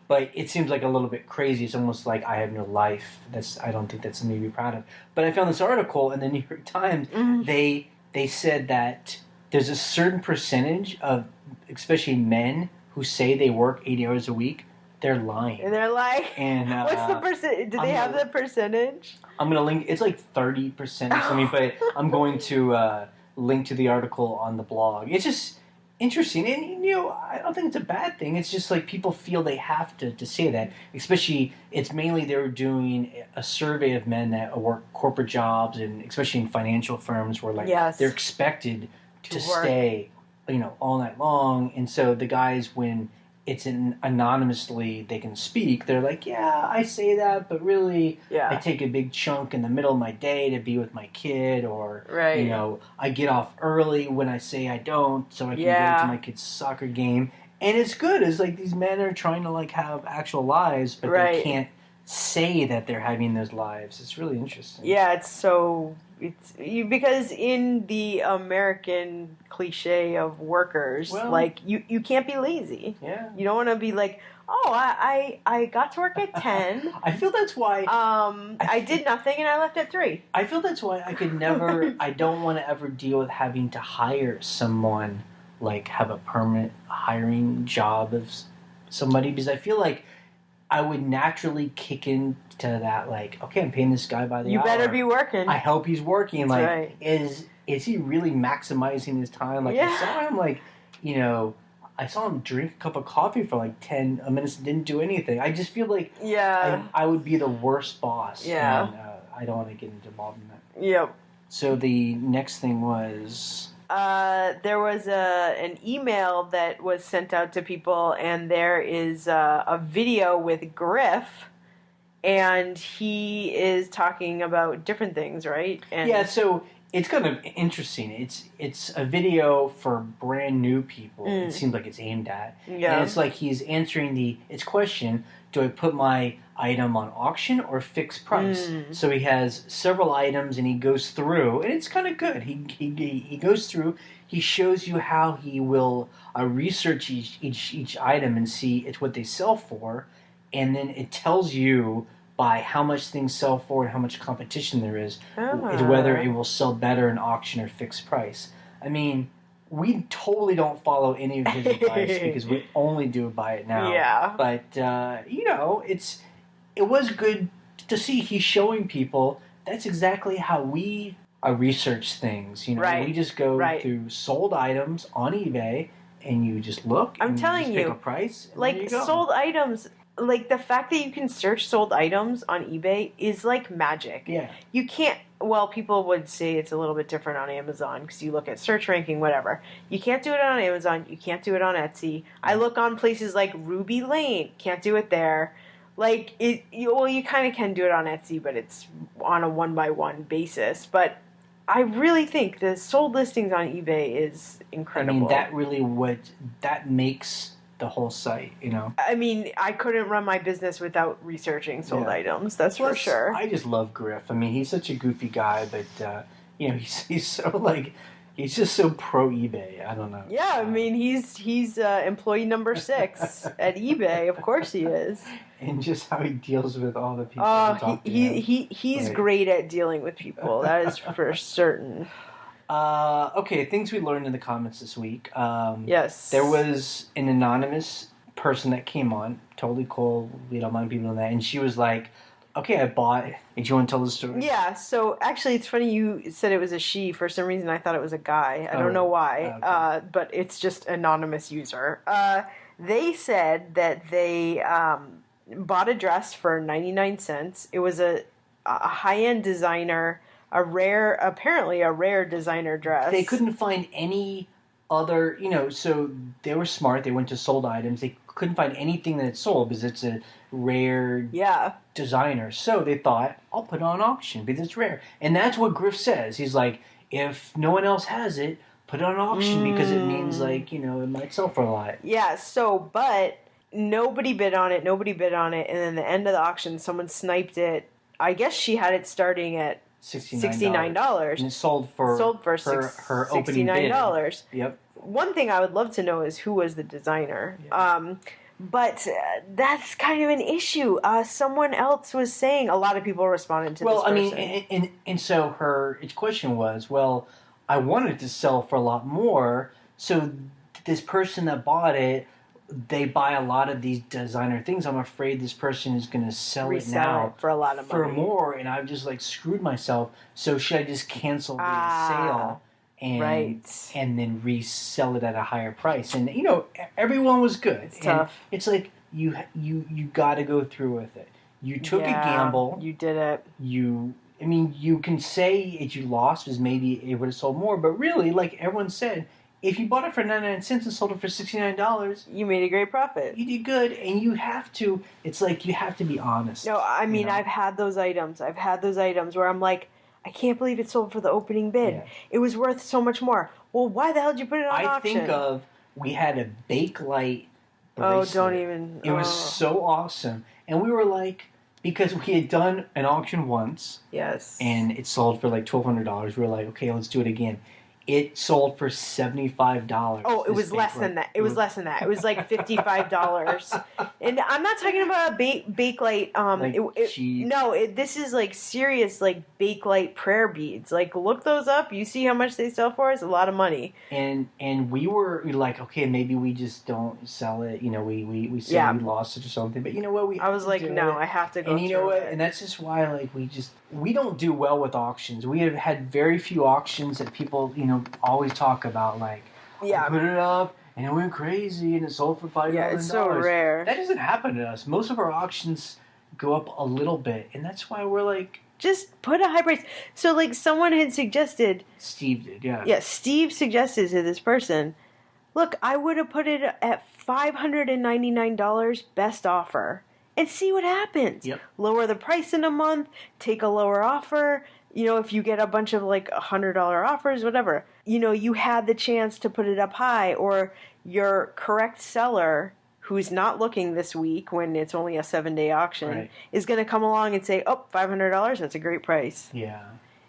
But it seems like a little bit crazy. It's almost like I have no life. I don't think that's something to be proud of. But I found this article in the New York Times. They said that there's a certain percentage of, especially men, who say they work 80 hours a week. They're lying. And they're like, and what's the percent? Do they have the percentage? I'm going to link. It's like 30% or something, but I'm going to link to the article on the blog. It's just interesting, and I don't think it's a bad thing. It's just like people feel they have to say that. Especially, it's mainly they were doing a survey of men that work corporate jobs, and especially in financial firms, where they're expected to stay, all night long. And so the guys, when it's anonymously they can speak, they're like, yeah, I say that, but really I take a big chunk in the middle of my day to be with my kid, or I get off early when I say I don't, so I can go to my kid's soccer game. And it's good. It's like these men are trying to have actual lives, but they can't say that they're having those lives. It's really interesting. Yeah, because in the American cliche of workers, you can't be lazy. Yeah. You don't want to be like, oh, I got to work at 10. I feel that's why I did nothing and I left at 3. I feel that's why I could never I don't want to ever deal with having to hire someone, have a permanent hiring job of somebody, because I feel like I would naturally kick into that, okay, I'm paying this guy by the hour. You better be working. I hope he's working. Is he really maximizing his time? I saw him, I saw him drink a cup of coffee for 10 minutes and didn't do anything. I just feel like I would be the worst boss. Yeah. And I don't want to get involved in that. Yep. So the next thing was... there was an email that was sent out to people, and there is a video with Griff, and he is talking about different things, right? And so It's kind of interesting. It's a video for brand new people. It seems like it's aimed at. Yeah. And it's like he's answering its question, do I put my item on auction or fixed price? So he has several items and he goes through, and it's kind of good. He goes through, he shows you how he will research each item and see it's what they sell for, and then it tells you by how much things sell for and how much competition there is whether it will sell better in auction or fixed price. I mean, we totally don't follow any of his advice because we only do buy it now. Yeah. But, it was good to see he's showing people that's exactly how we research things. Right. We just go through sold items on eBay and you just look and pick a price. And like there you go. sold items. Like, the fact that you can search sold items on eBay is like magic. Yeah. You can't, well, people would say it's a little bit different on Amazon because you look at search ranking, whatever. You can't do it on Amazon. You can't do it on Etsy. I look on places like Ruby Lane. Can't do it there. Like, you kind of can do it on Etsy, but it's on a one-by-one basis. But I really think the sold listings on eBay is incredible. I mean, that makes the whole site, I mean, I couldn't run my business without researching sold items. That's for sure. I just love Griff. I mean, he's such a goofy guy, but he's so he's just so pro eBay. I don't know. Yeah, I mean, he's employee number 6 at eBay. Of course he is. And just how he deals with all the people. He's great at dealing with people. That is for certain. Okay, things we learned in the comments this week. Yes. There was an anonymous person that came on. Totally cool. We don't mind people doing that. And she was like, okay, I bought. Do you want to tell the story? Yeah, so actually it's funny you said it was a she. For some reason I thought it was a guy. I don't know why. Okay. But it's just anonymous user. They said that they bought a dress for 99 cents. It was a high-end designer, apparently a rare designer dress. They couldn't find any other, so they were smart. They went to sold items. They couldn't find anything that it sold because it's a rare designer. So they thought, I'll put it on auction because it's rare. And that's what Griff says. He's like, if no one else has it, put it on auction because it means it might sell for a lot. Yeah, but nobody bid on it. And then the end of the auction, someone sniped it. I guess she had it starting at $69. And it sold for her opening bid. $69. Yep. One thing I would love to know is who was the designer. Yeah. But that's kind of an issue. Someone else was saying, a lot of people responded to this person. Well, I mean, and so her question was, well, I wanted to sell for a lot more, so this person that bought it, they buy a lot of these designer things. I'm afraid this person is going to sell it now for a lot of money. For more, and I've just screwed myself. So should I just cancel the sale and then resell it at a higher price? And everyone was good. It's tough. It's like you got to go through with it. You took a gamble. You did it. You can say that you lost because maybe it would have sold more, but really, like everyone said, if you bought it for 99 cents and sold it for $69, you made a great profit. You did good, and you have to. It's like you have to be honest. No, I mean, I've had those items. Where I'm like, I can't believe it sold for the opening bid. Yeah. It was worth so much more. Well, why the hell did you put it on auction? We had a Bakelite bracelet. Oh, don't even. It was so awesome, and we were like, because we had done an auction once. Yes. And it sold for $1,200. We were like, okay, let's do it again. It sold for $75. Oh, it was less than that. It was less than that. It was like $55. And I'm not talking about a Bakelite. This is like serious Bakelite prayer beads. Look those up. You see how much they sell for? It's a lot of money. And we were like, okay, maybe we just don't sell it. We say we lost it or something. But you know what? I was like, no, I have to go. And you know what? And that's just why we don't do well with auctions. We have had very few auctions that people always talk about, I put it up and it went crazy and it sold for $5,000. Yeah, it's so rare. That doesn't happen to us. Most of our auctions go up a little bit, and that's why we're like, just put a high price. So someone had suggested, Steve did, yeah. Yeah, Steve suggested to this person, look, I would have put it at $599 best offer. and see what happens. Yep. Lower the price in a month, take a lower offer. You know, if you get a bunch of like $100 offers, whatever, you know, you had the chance to put it up high, or your correct seller who's not looking this week when it's only a 7-day auction is going to come along and say, oh, $500, that's a great price. Yeah.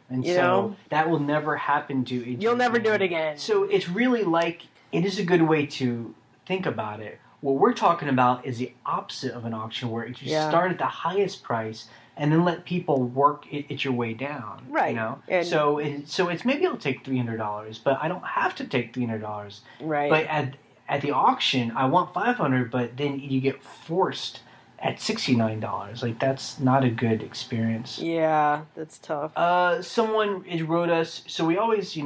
And you so know? That will never happen to you. You'll never do it again. So it's really like, it is a good way to think about it. What we're talking about is the opposite of an auction, where you start at the highest price and then let people work it your way down. Right. You know? And so it's maybe I'll take $300, but I don't have to take $300. Right. But at the auction, I want $500, but then you get forced at $69. Like, that's not a good experience. Yeah, that's tough. Someone wrote us, so we always,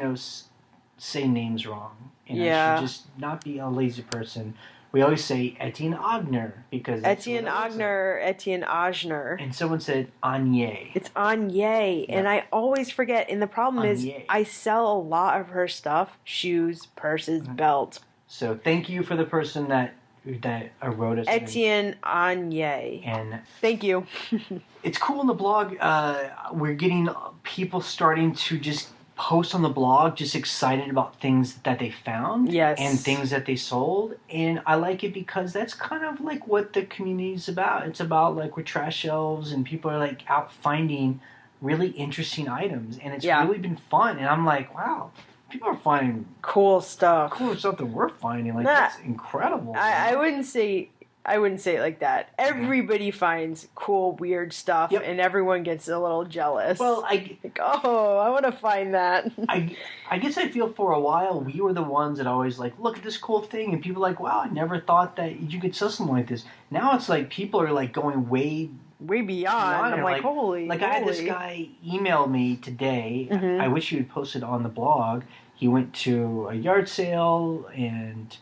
say names wrong. And I should just not be a lazy person. We always say Etienne Agner, because Etienne Agner. And someone said Anye. It's Anye, and I always forget. And the problem is, I sell a lot of her stuff: shoes, purses, belt. So thank you for the person that wrote us. Etienne Anye. And thank you. It's cool in the blog. We're getting people starting to just post on the blog, just excited about things that they found. Yes. And things that they sold. And I like it because that's kind of like what the community is about. It's about like we're trash shelves and people are like out finding really interesting items. And it's really been fun. And I'm like, wow. People are finding cool stuff. Cooler stuff than we're finding. Like, that's incredible. I wouldn't say it like that. Everybody finds cool, weird stuff, and everyone gets a little jealous. Well, I want to find that. I guess I feel for a while we were the ones that always like, look at this cool thing, and people are like, wow, I never thought that you could sell something like this. Now it's like people are like going way beyond. I'm like, holy. Like, I had this guy email me today. Mm-hmm. I wish you had posted on the blog. He went to a yard sale and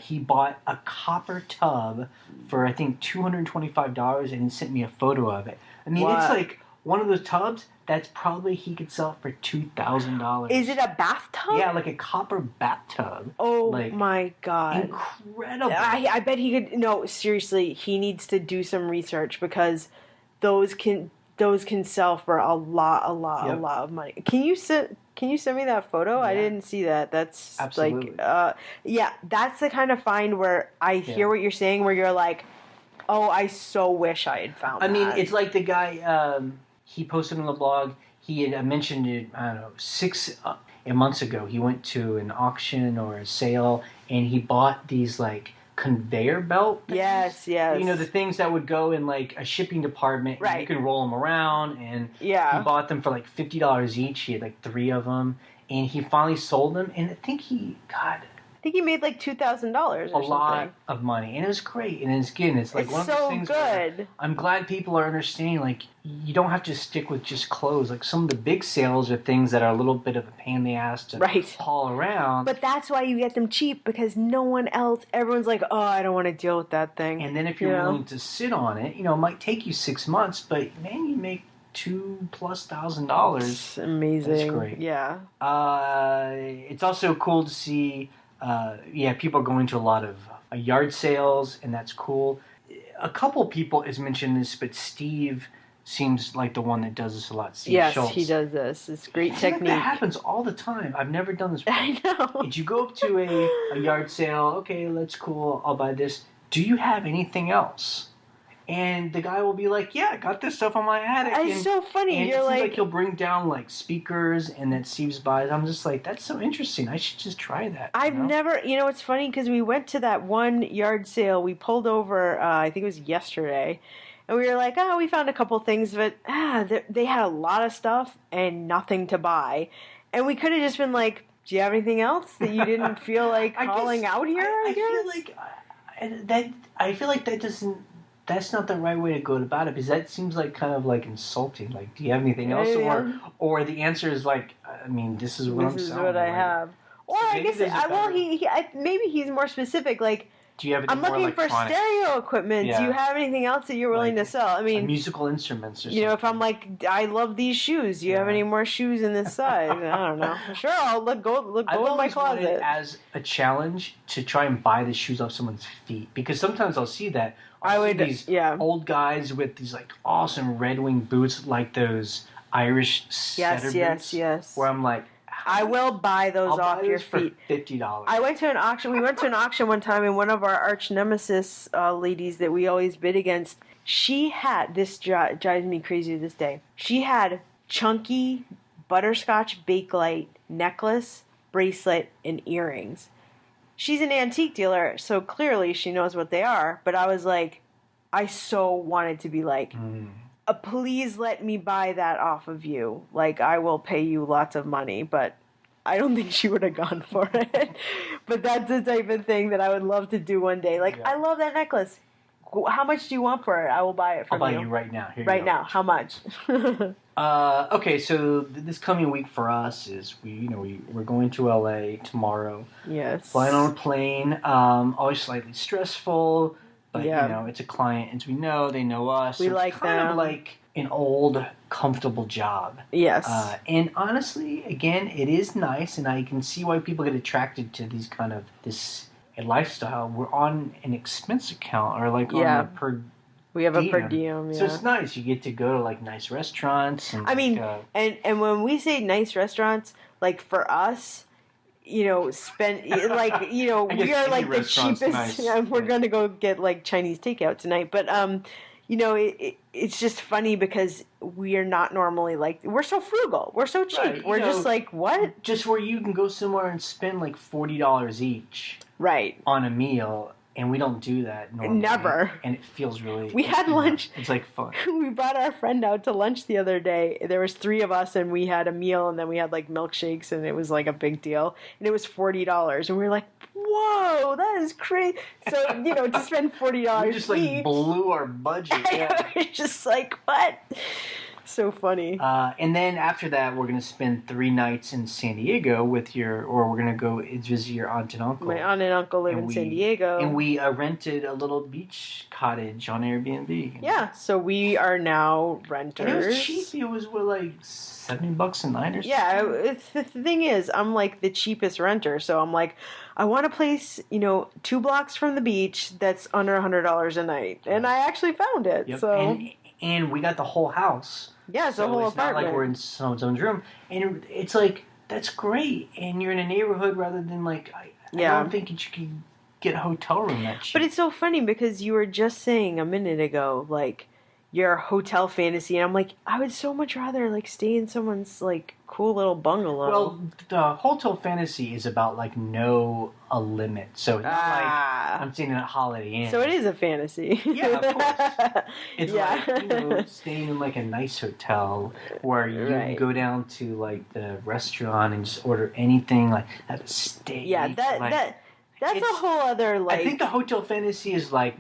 he bought a copper tub for, I think, $225, and he sent me a photo of it. I mean, it's like one of those tubs that's probably he could sell for $2,000. Is it a bathtub? Yeah, like a copper bathtub. Oh, my God. Incredible. I bet he could. No, seriously, he needs to do some research, because those can sell for a lot of money. Can you send me that photo? Yeah. I didn't see that. That's absolutely. Like, that's the kind of find where I hear what you're saying, where you're like, oh, I so wish I had found that. I mean, it's like the guy, he posted on the blog, he had mentioned it, I don't know, 6 months ago. He went to an auction or a sale, and he bought these, like, conveyor belt things. Yes. You know, the things that would go in like a shipping department. Right. And you can roll them around, and he bought them for like $50 each. He had like 3 of them, and he finally sold them. And I think he made like $2,000. A lot of money, and it was great. And it's like one of those things. Where I'm glad people are understanding. Like, you don't have to stick with just clothes. Like, some of the big sales are things that are a little bit of a pain in the ass to haul around. But that's why you get them cheap, because no one else. Everyone's like, oh, I don't want to deal with that thing. And then if you're willing to sit on it, it might take you 6 months, but man, you make $2,000+. It's amazing. That's great. Yeah. It's also cool to see. People are going to a lot of yard sales, and that's cool. A couple people has mentioned this, but Steve seems like the one that does this a lot. Steve Schultz. He does this. It's great technique. That happens all the time. I've never done this before. I know. Did you go up to a yard sale? Okay, that's cool. I'll buy this. Do you have anything else? And the guy will be like, yeah, I got this stuff on my attic. It's so funny. And You're like he'll bring down like speakers, and then Steve's buys. I'm just like, that's so interesting. I should just try that. I've never, it's funny, because we went to that one yard sale. We pulled over, I think it was yesterday, and we were like, oh, we found a couple things, but they had a lot of stuff and nothing to buy. And we could have just been like, do you have anything else that you didn't feel like calling out here? I feel like that doesn't. That's not the right way to go about it, because that seems like kind of like insulting. Like, do you have anything else? Or the answer is like, I mean, this is what I'm selling. This is what I have. Or I guess, maybe he's more specific. Like, do you have I'm looking for stereo equipment. Yeah. Do you have anything else that you're willing to sell? I mean, musical instruments or something. If I'm like, I love these shoes. Do you have any more shoes in this size? I don't know. Sure, I'll go in my closet. It as a challenge to try and buy the shoes off someone's feet, because sometimes I'll see that see these old guys with these like awesome Red Wing boots, like those Irish setter boots. Yes. Where I'm like, I will buy those off your feet for $50. I went to an auction. We went to an auction one time, and one of our arch nemesis ladies that we always bid against, she had, this drives me crazy to this day, she had chunky butterscotch bakelite necklace, bracelet, and earrings. She's an antique dealer, so clearly she knows what they are, but I was like, I so wanted to be like, please let me buy that off of you. Like, I will pay you lots of money, but I don't think she would have gone for it. But that's the type of thing that I would love to do one day. Like, I love that necklace. How much do you want for it? I will buy it from you. I'll buy you right now. Here right now. How much? Okay, so this coming week for us is we're going to LA tomorrow. Yes. Flying on a plane. Always slightly stressful, but it's a client, as we know, they know us. We so like it's kind of like an old, comfortable job. Yes. And honestly, again, it is nice, and I can see why people get attracted to these kind of this lifestyle. We're on an expense account, or like on a per. We have a per diem, So it's nice. You get to go to like nice restaurants. And, I mean, and when we say nice restaurants, like for us, spend like we are like the cheapest. Nice. We're gonna go get like Chinese takeout tonight, but it's just funny because we are not normally like, we're so frugal, we're so cheap, right. We're just like, what? Just where you can go somewhere and spend like $40 each, right, on a meal. And we don't do that normally. Never. And it feels really... We had lunch. It's like fun. We brought our friend out to lunch the other day. There was 3 of us, and we had a meal, and then we had like milkshakes, and it was like a big deal. And it was $40. And we were like, whoa, that is crazy. So, to spend $40 we just like blew our budget. Yeah. It's just like, what? So funny. And then after that, we're going to spend 3 nights in San Diego we're going to go visit your aunt and uncle. My aunt and uncle live in San Diego. And we rented a little beach cottage on Airbnb. Yeah, so we are now renters. And it was cheap. It was, like $70 a night or something? Yeah, the thing is, I'm like the cheapest renter, so I'm like, I want a place, 2 blocks from the beach that's under $100 a night. And I actually found it. Yep. So. And we got the whole house. Yeah, it's a whole apartment. Not like we're in someone's room. And it's like, that's great. And you're in a neighborhood rather than like, I don't think you can get a hotel room that cheap. But it's so funny because you were just saying a minute ago, like, your hotel fantasy. And I'm like, I would so much rather like stay in someone's like cool little bungalow. Well, the hotel fantasy is about like a limit. So it's not like I'm staying at Holiday Inn. So it is a fantasy. Yeah, of course. It's like, staying in like a nice hotel where you can go down to like the restaurant and just order anything, like have a steak. Yeah, that's a whole other like. I think the hotel fantasy is like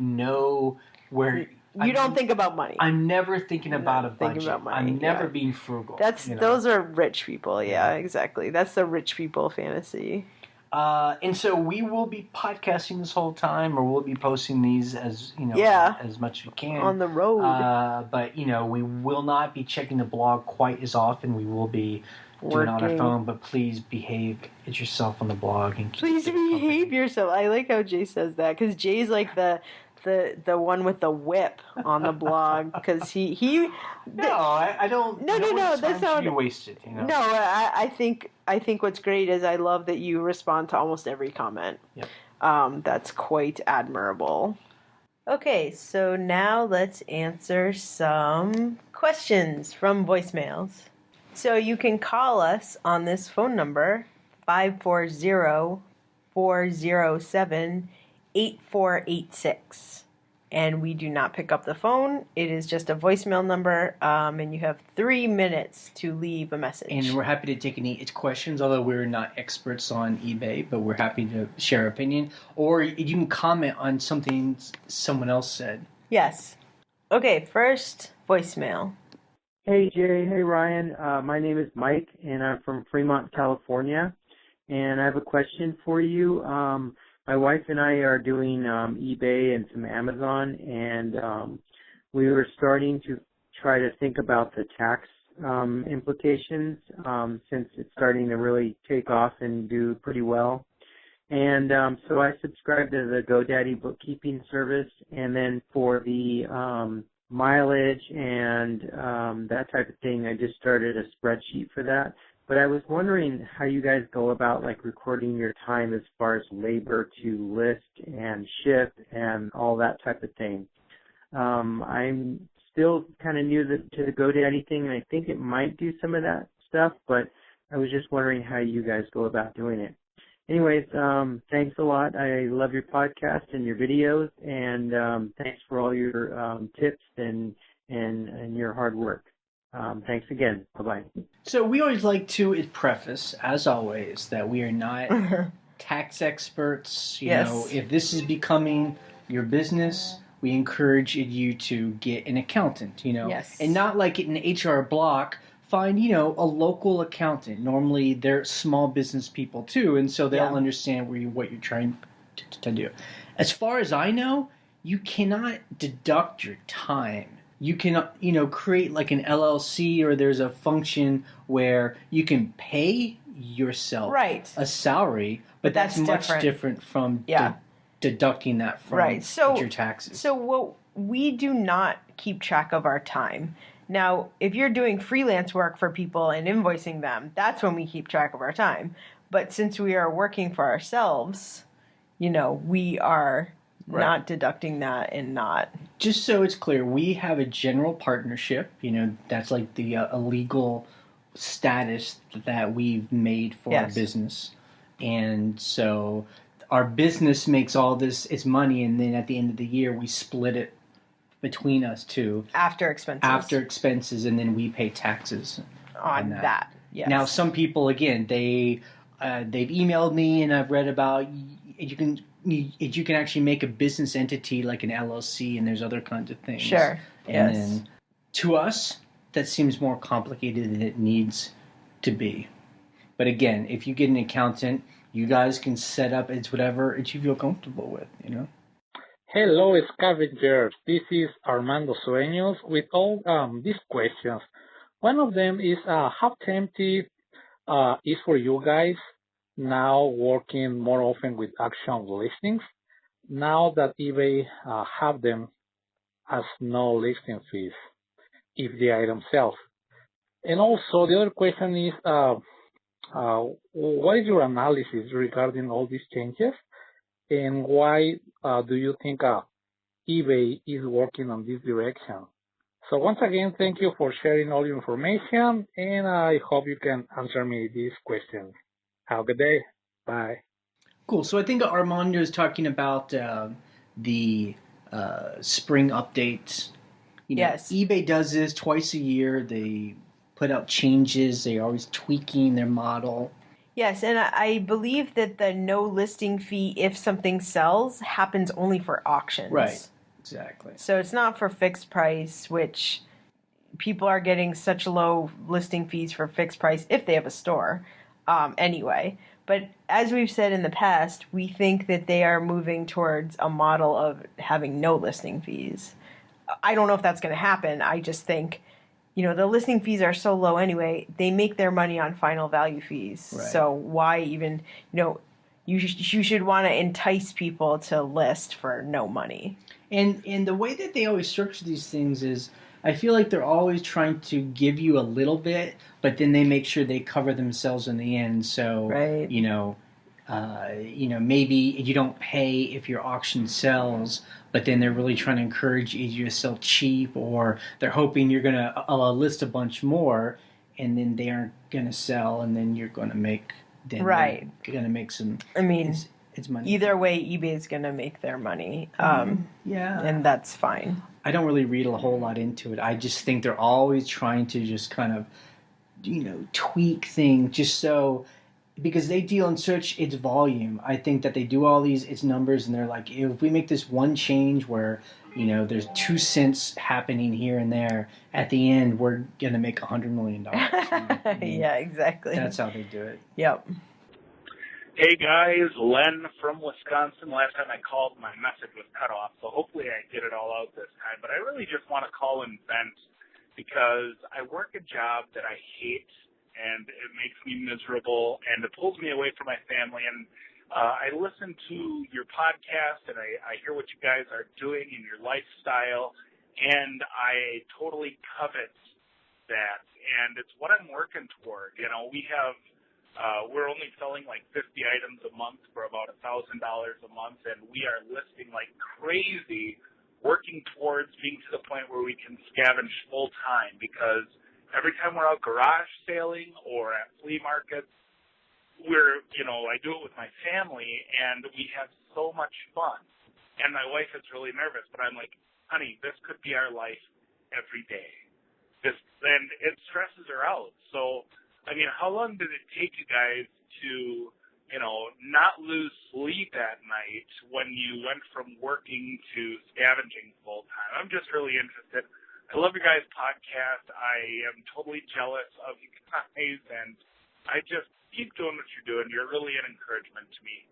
where. You don't think about money. I'm never thinking about a budget. I'm never being frugal. Those are rich people. Yeah, exactly. That's the rich people fantasy. And so we will be podcasting this whole time, or we'll be posting these as as much as we can on the road. But we will not be checking the blog quite as often. We will be doing it on our phone. But please behave yourself on the blog and please behave yourself. I like how Jay says that because Jay's like the one with the whip on the blog because he I don't no that's not be wasted. No, I think what's great is I love that you respond to almost every comment. Yep. That's quite admirable. Okay, so now let's answer some questions from voicemails. So you can call us on this phone number 540-407-8486. And we do not pick up the phone. It is just a voicemail number, and you have 3 minutes to leave a message. And we're happy to take any questions, although we're not experts on eBay, but we're happy to share our opinion. Or you can comment on something someone else said. Yes. Okay, first voicemail. Hey, Jay. Hey, Ryan. My name is Mike, and I'm from Fremont, California. And I have a question for you. My wife and I are doing eBay and some Amazon, and we were starting to try to think about the tax implications since it's starting to really take off and do pretty well. And so I subscribe to the GoDaddy bookkeeping service, and then for the mileage and that type of thing, I just started a spreadsheet for that. But I was wondering how you guys go about like recording your time as far as labor to list and ship and all that type of thing. I'm still kind of new to the GoDaddy thing, and I think it might do some of that stuff, but I was just wondering how you guys go about doing it. Anyways, thanks a lot. I love your podcast and your videos, and thanks for all your tips and your hard work. Thanks again. Bye-bye. So we always like to preface, as always, that we are not tax experts. You know, if this is becoming your business, we encourage you to get an accountant, and not like an HR block. Find, a local accountant. Normally, they're small business people too, and so they'll understand what you're trying to do. As far as I know, you cannot deduct your time. You can, create like an LLC, or there's a function where you can pay yourself a salary, but that's much different from deducting that from your taxes. So we do not keep track of our time. Now, if you're doing freelance work for people and invoicing them, that's when we keep track of our time. But since we are working for ourselves, we are not deducting that and not. Just so it's clear, we have a general partnership. That's like the a legal status that we've made for our business. And so our business makes all its money, and then at the end of the year, we split it between us two after expenses, and then we pay taxes on that. Yes. Now, some people, again, they've emailed me, and I've read about you can actually make a business entity like an LLC, and there's other kinds of things. Sure. And then to us, that seems more complicated than it needs to be. But again, if you get an accountant, you guys can set up whatever you feel comfortable with. Hello, Scavengers. This is Armando Sueños with all these questions. One of them is how tempting is for you guys now working more often with auction listings now that eBay have them as no listing fees if the item sells. And also the other question is what is your analysis regarding all these changes? And why do you think eBay is working on this direction? So once again, thank you for sharing all your information, and I hope you can answer me these questions. Have a good day. Bye. Cool. So I think Armando is talking about the spring updates. Yes. eBay does this twice a year. They put out changes. They're always tweaking their model. Yes, and I believe that the no listing fee if something sells happens only for auctions. Right, exactly. So it's not for fixed price, which people are getting such low listing fees for fixed price if they have a store anyway. But as we've said in the past, we think that they are moving towards a model of having no listing fees. I don't know if that's going to happen. I just think the listing fees are so low anyway. They make their money on final value fees. Right. So why even, you should want to entice people to list for no money. And the way that they always structure these things is, I feel like they're always trying to give you a little bit, but then they make sure they cover themselves in the end. So, right. Maybe you don't pay if your auction sells, but then they're really trying to encourage you to sell cheap, or they're hoping you're going to list a bunch more, and then they aren't going to sell, and then you're going to make right. You're going to make some. I mean, it's money. Either way, eBay is going to make their money. Yeah, and that's fine. I don't really read a whole lot into it. I just think they're always trying to just kind of, tweak things just so. Because they deal in such its volume. I think that they do all its numbers, and they're like, if we make this one change where, there's 2 cents happening here and there, at the end, we're going to make $100 million. Yeah, exactly. That's how they do it. Yep. Hey guys, Len from Wisconsin. Last time I called, my message was cut off, so hopefully I get it all out this time. But I really just want to call and vent because I work a job that I hate, and it makes me miserable, and it pulls me away from my family. And I listen to your podcast, and I hear what you guys are doing in your lifestyle, and I totally covet that. And it's what I'm working toward. You know, we're only selling like 50 items a month for about $1,000 a month, and we are listing like crazy, working towards being to the point where we can scavenge full time, because every time we're out garage sailing or at flea markets, I do it with my family, and we have so much fun. And my wife is really nervous, but I'm like, honey, this could be our life every day. And it stresses her out. So, I mean, how long did it take you guys to, not lose sleep at night when you went from working to scavenging full time? I'm just really interested. I love your guys' podcast. I am totally jealous of you guys, and I just keep doing what you're doing. You're really an encouragement to me.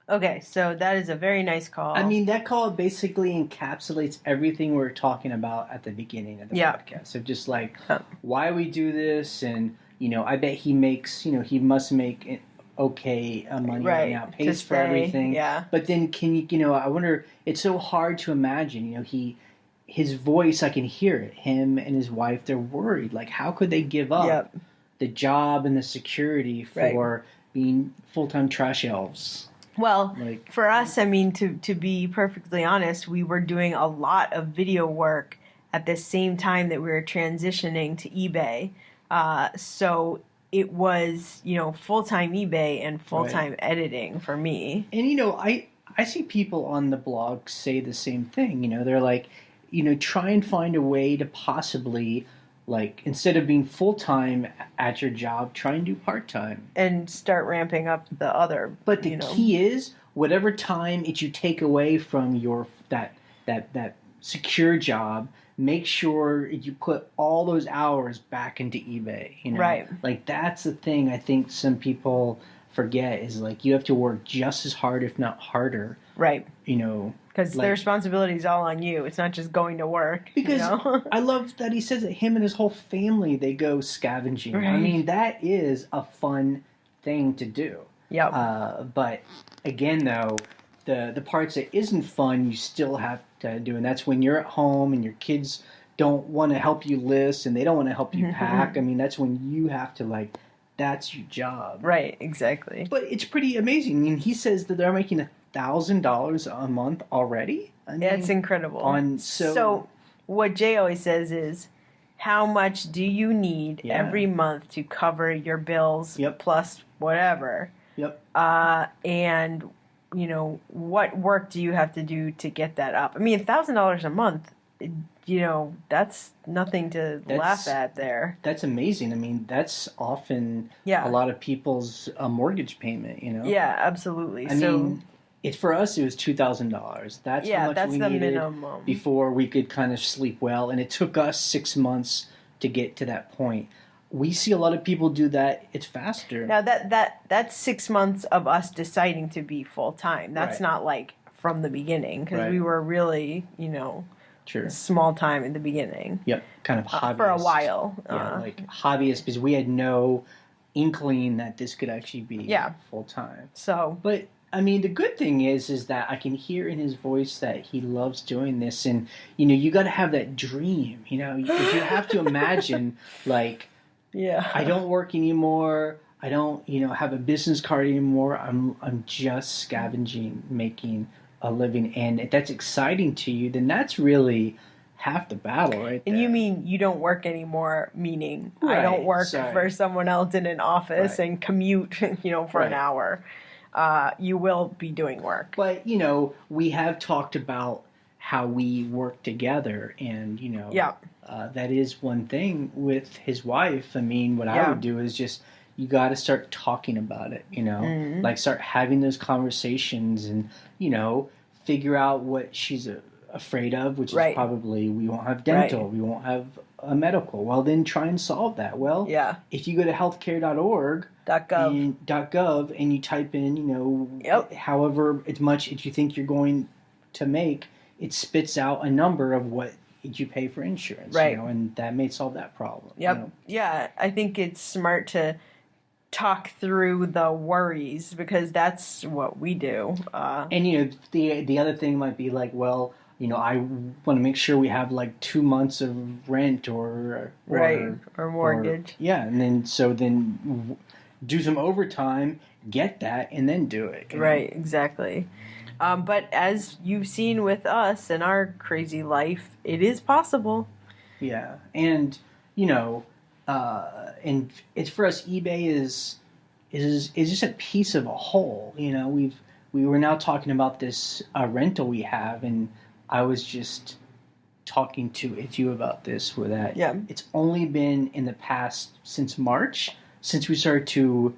Okay, so that is a very nice call. I mean, that call basically encapsulates everything we were talking about at the beginning of the podcast. So just like why we do this, and I bet he makes, he must make okay money right now, pays for everything. Yeah. But then can you, I wonder, it's so hard to imagine, his voice, I can hear it. Him and his wife, they're worried. Like, how could they give up the job and the security for being full-time trash elves? Well, for us, I mean, to be perfectly honest, we were doing a lot of video work at the same time that we were transitioning to eBay. So it was, full-time eBay and full-time editing for me. And, I see people on the blog say the same thing. They're like, try and find a way to possibly, instead of being full-time at your job, try and do part-time. And start ramping up the other. But the key is, whatever time you take away from your that secure job, make sure you put all those hours back into eBay. Right. Like, that's the thing I think some people forget, is you have to work just as hard, if not harder. Right. Because the responsibility is all on you. It's not just going to work. Because I love that he says that him and his whole family, they go scavenging. Right. I mean, that is a fun thing to do. Yep. But again, though, the parts that isn't fun, you still have to do. And that's when you're at home and your kids don't want to help you list and they don't want to help you pack. I mean, that's when you have to, that's your job. Right, exactly. But it's pretty amazing. I mean, he says that they're making $1,000 a month already. I mean, it's incredible. So what Jay always says is, how much do you need every month to cover your bills plus whatever? Yep. And, what work do you have to do to get that up? I mean, $1,000 a month, that's nothing to laugh at there. That's amazing. I mean, that's often a lot of people's mortgage payment, Yeah, absolutely. I mean, for us, it was $2,000. That's how much we needed minimum before we could kind of sleep well. And it took us 6 months to get to that point. We see a lot of people do that. It's faster. Now, that's 6 months of us deciding to be full-time. That's not from the beginning, because we were really, small time in the beginning. Yep, kind of hobbyist. For a while. Hobbyist, because we had no inkling that this could actually be full-time. So, but I mean, the good thing is that I can hear in his voice that he loves doing this, and you got to have that dream. If you have to imagine, I don't work anymore. I don't, have a business card anymore. I'm just scavenging, making a living, and if that's exciting to you, then that's really half the battle, right there. And you mean you don't work anymore, meaning I don't work for someone else in an office and commute, for an hour. You will be doing work. But, we have talked about how we work together, and, that is one thing with his wife. I mean, what I would do is just, you got to start talking about it, start having those conversations and, figure out what she's afraid of, which is probably we won't have dental, we won't have a medical. Well, then try and solve that. Well, if you go to healthcare.org, .gov, and you type in, however much you think you're going to make, it spits out a number of what you pay for insurance, and that may solve that problem. Yep. Yeah, I think it's smart to talk through the worries, because that's what we do. And the other thing might be like, well, I want to make sure we have like 2 months of rent or mortgage. And then do some overtime, get that, and then do it. Right, exactly. But as you've seen with us and our crazy life, it is possible. Yeah, and and it's for us. eBay is just a piece of a whole. We were now talking about this rental we have, and I was just talking to you about this. Where that it's only been in the past since March since we started to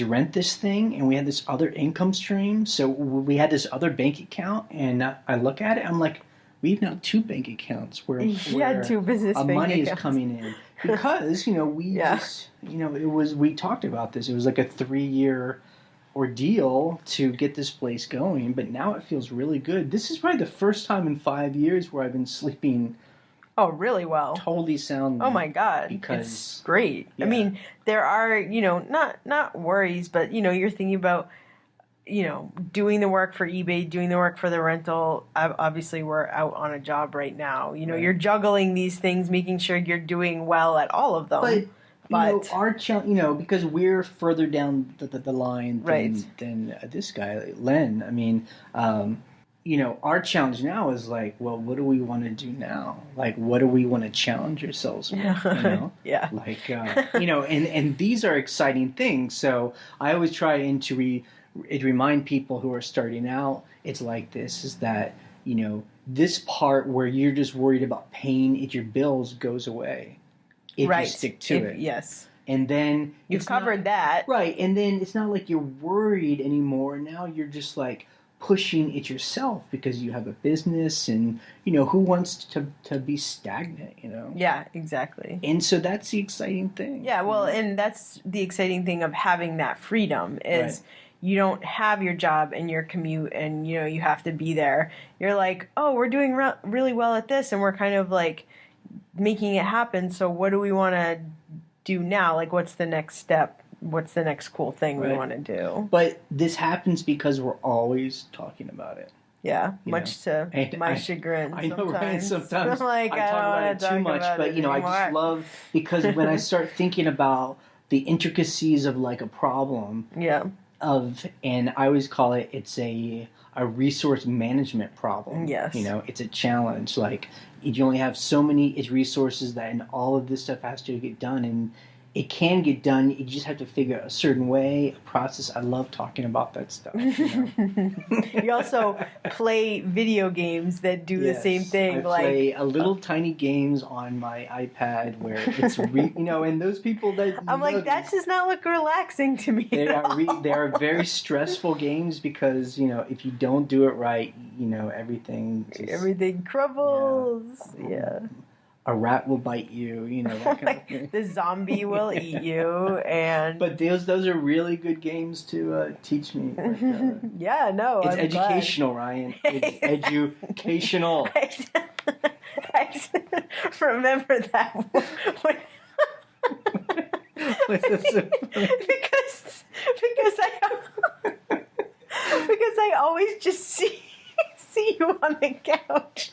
rent this thing, and we had this other income stream. So we had this other bank account, and I look at it, I'm like, we have now 2 bank accounts where 2 business bank money accounts. is coming in, because we talked about this. It was like a 3-year ordeal to get this place going, but now it feels really good. This is probably the first time in 5 years where I've been sleeping. Oh, really well. Totally sound. Oh my God. Because it's great. Yeah. I mean, there are, not worries, but, you're thinking about, doing the work for eBay, doing the work for the rental. Obviously, we're out on a job right now. You're juggling these things, making sure you're doing well at all of them. But our challenge, because we're further down the line than this guy, Len. I mean, our challenge now is like, well, what do we want to do now? Like, what do we want to challenge ourselves with? Yeah. Like, and these are exciting things. So I always try to remind people who are starting out, it's like this, is that, this part where you're just worried about paying your bills goes away if you stick to it. Yes. And then you've covered that. Right. And then it's not like you're worried anymore. Now you're just like pushing it yourself because you have a business, and who wants to be stagnant, Yeah, exactly. And so that's the exciting thing. Yeah, well, and that's the exciting thing of having that freedom is you don't have your job and your commute and you have to be there. You're like, oh, we're doing really well at this, and we're kind of like making it happen, so what do we want to do now? Like, what's the next step? What's the next cool thing we want to do? But this happens because we're always talking about it. Yeah, much to my chagrin. I know, right? Sometimes like, I talk about it too much, but I just love, because when I start thinking about the intricacies of like a problem, and I always call it's a resource management problem. Yes. It's a challenge. Like, you only have so many resources and all of this stuff has to get done, and it can get done. You just have to figure out a certain way, a process. I love talking about that stuff. You also play video games that do the same thing. I play a little tiny games on my iPad where it's and those people that I'm like, that does not look relaxing to me. They are very stressful games because if you don't do it right, everything crumbles. Yeah. A rat will bite you, that kind of thing. The zombie will eat you, and but those are really good games to teach me. Yeah, no, it's I'm educational, glad. Ryan. It's educational. I remember that one. because I always just see you on the couch,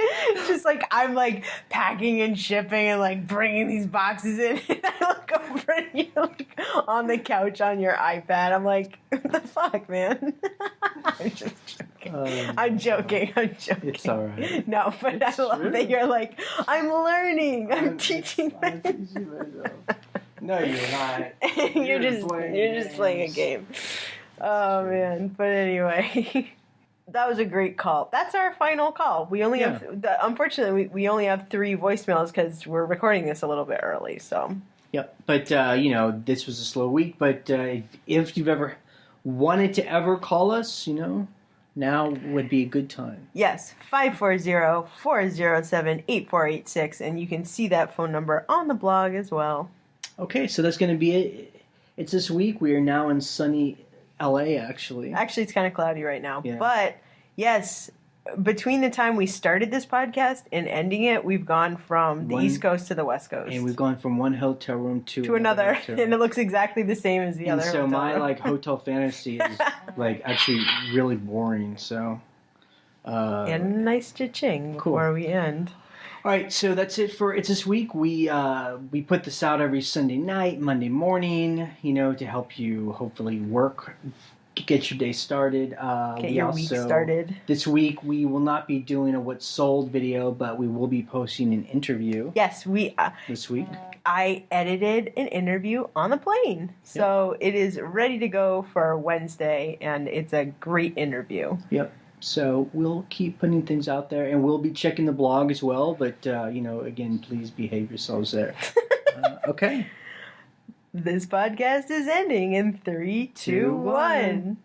just like I'm like packing and shipping and like bringing these boxes in, and I look over and you're like on the couch on your iPad. I'm like, what the fuck, man? I'm just joking. I'm joking. It's all right. No, but I love that you're like, I'm learning. I'm teaching myself. No, you're not. You're just playing a game. Oh man! But anyway. That was a great call. That's our final call. We only have, unfortunately, we only have 3 voicemails because we're recording this a little bit early. So. Yep. But this was a slow week. But if you've ever wanted to ever call us, now would be a good time. Yes, 540-407-8486, and you can see that phone number on the blog as well. Okay, so that's going to be it. It's this week. We are now in sunny LA, actually. Actually, it's kind of cloudy right now. Yeah. But, yes, between the time we started this podcast and ending it, we've gone from the East Coast to the West Coast. And we've gone from one hotel room to another. And it looks exactly the same as the other hotel room. And so my hotel fantasy is actually really boring. So and a nice cha-ching before we end. All right, so that's it for It's This Week. We put this out every Sunday night, Monday morning, to help you hopefully get your day started. Get your week started. This week we will not be doing a What Sold video, but we will be posting an interview. Yes, this week. I edited an interview on the plane, so it is ready to go for Wednesday, and it's a great interview. Yep. So we'll keep putting things out there, and we'll be checking the blog as well. But, again, please behave yourselves there. Okay. This podcast is ending in 3, 2, 1.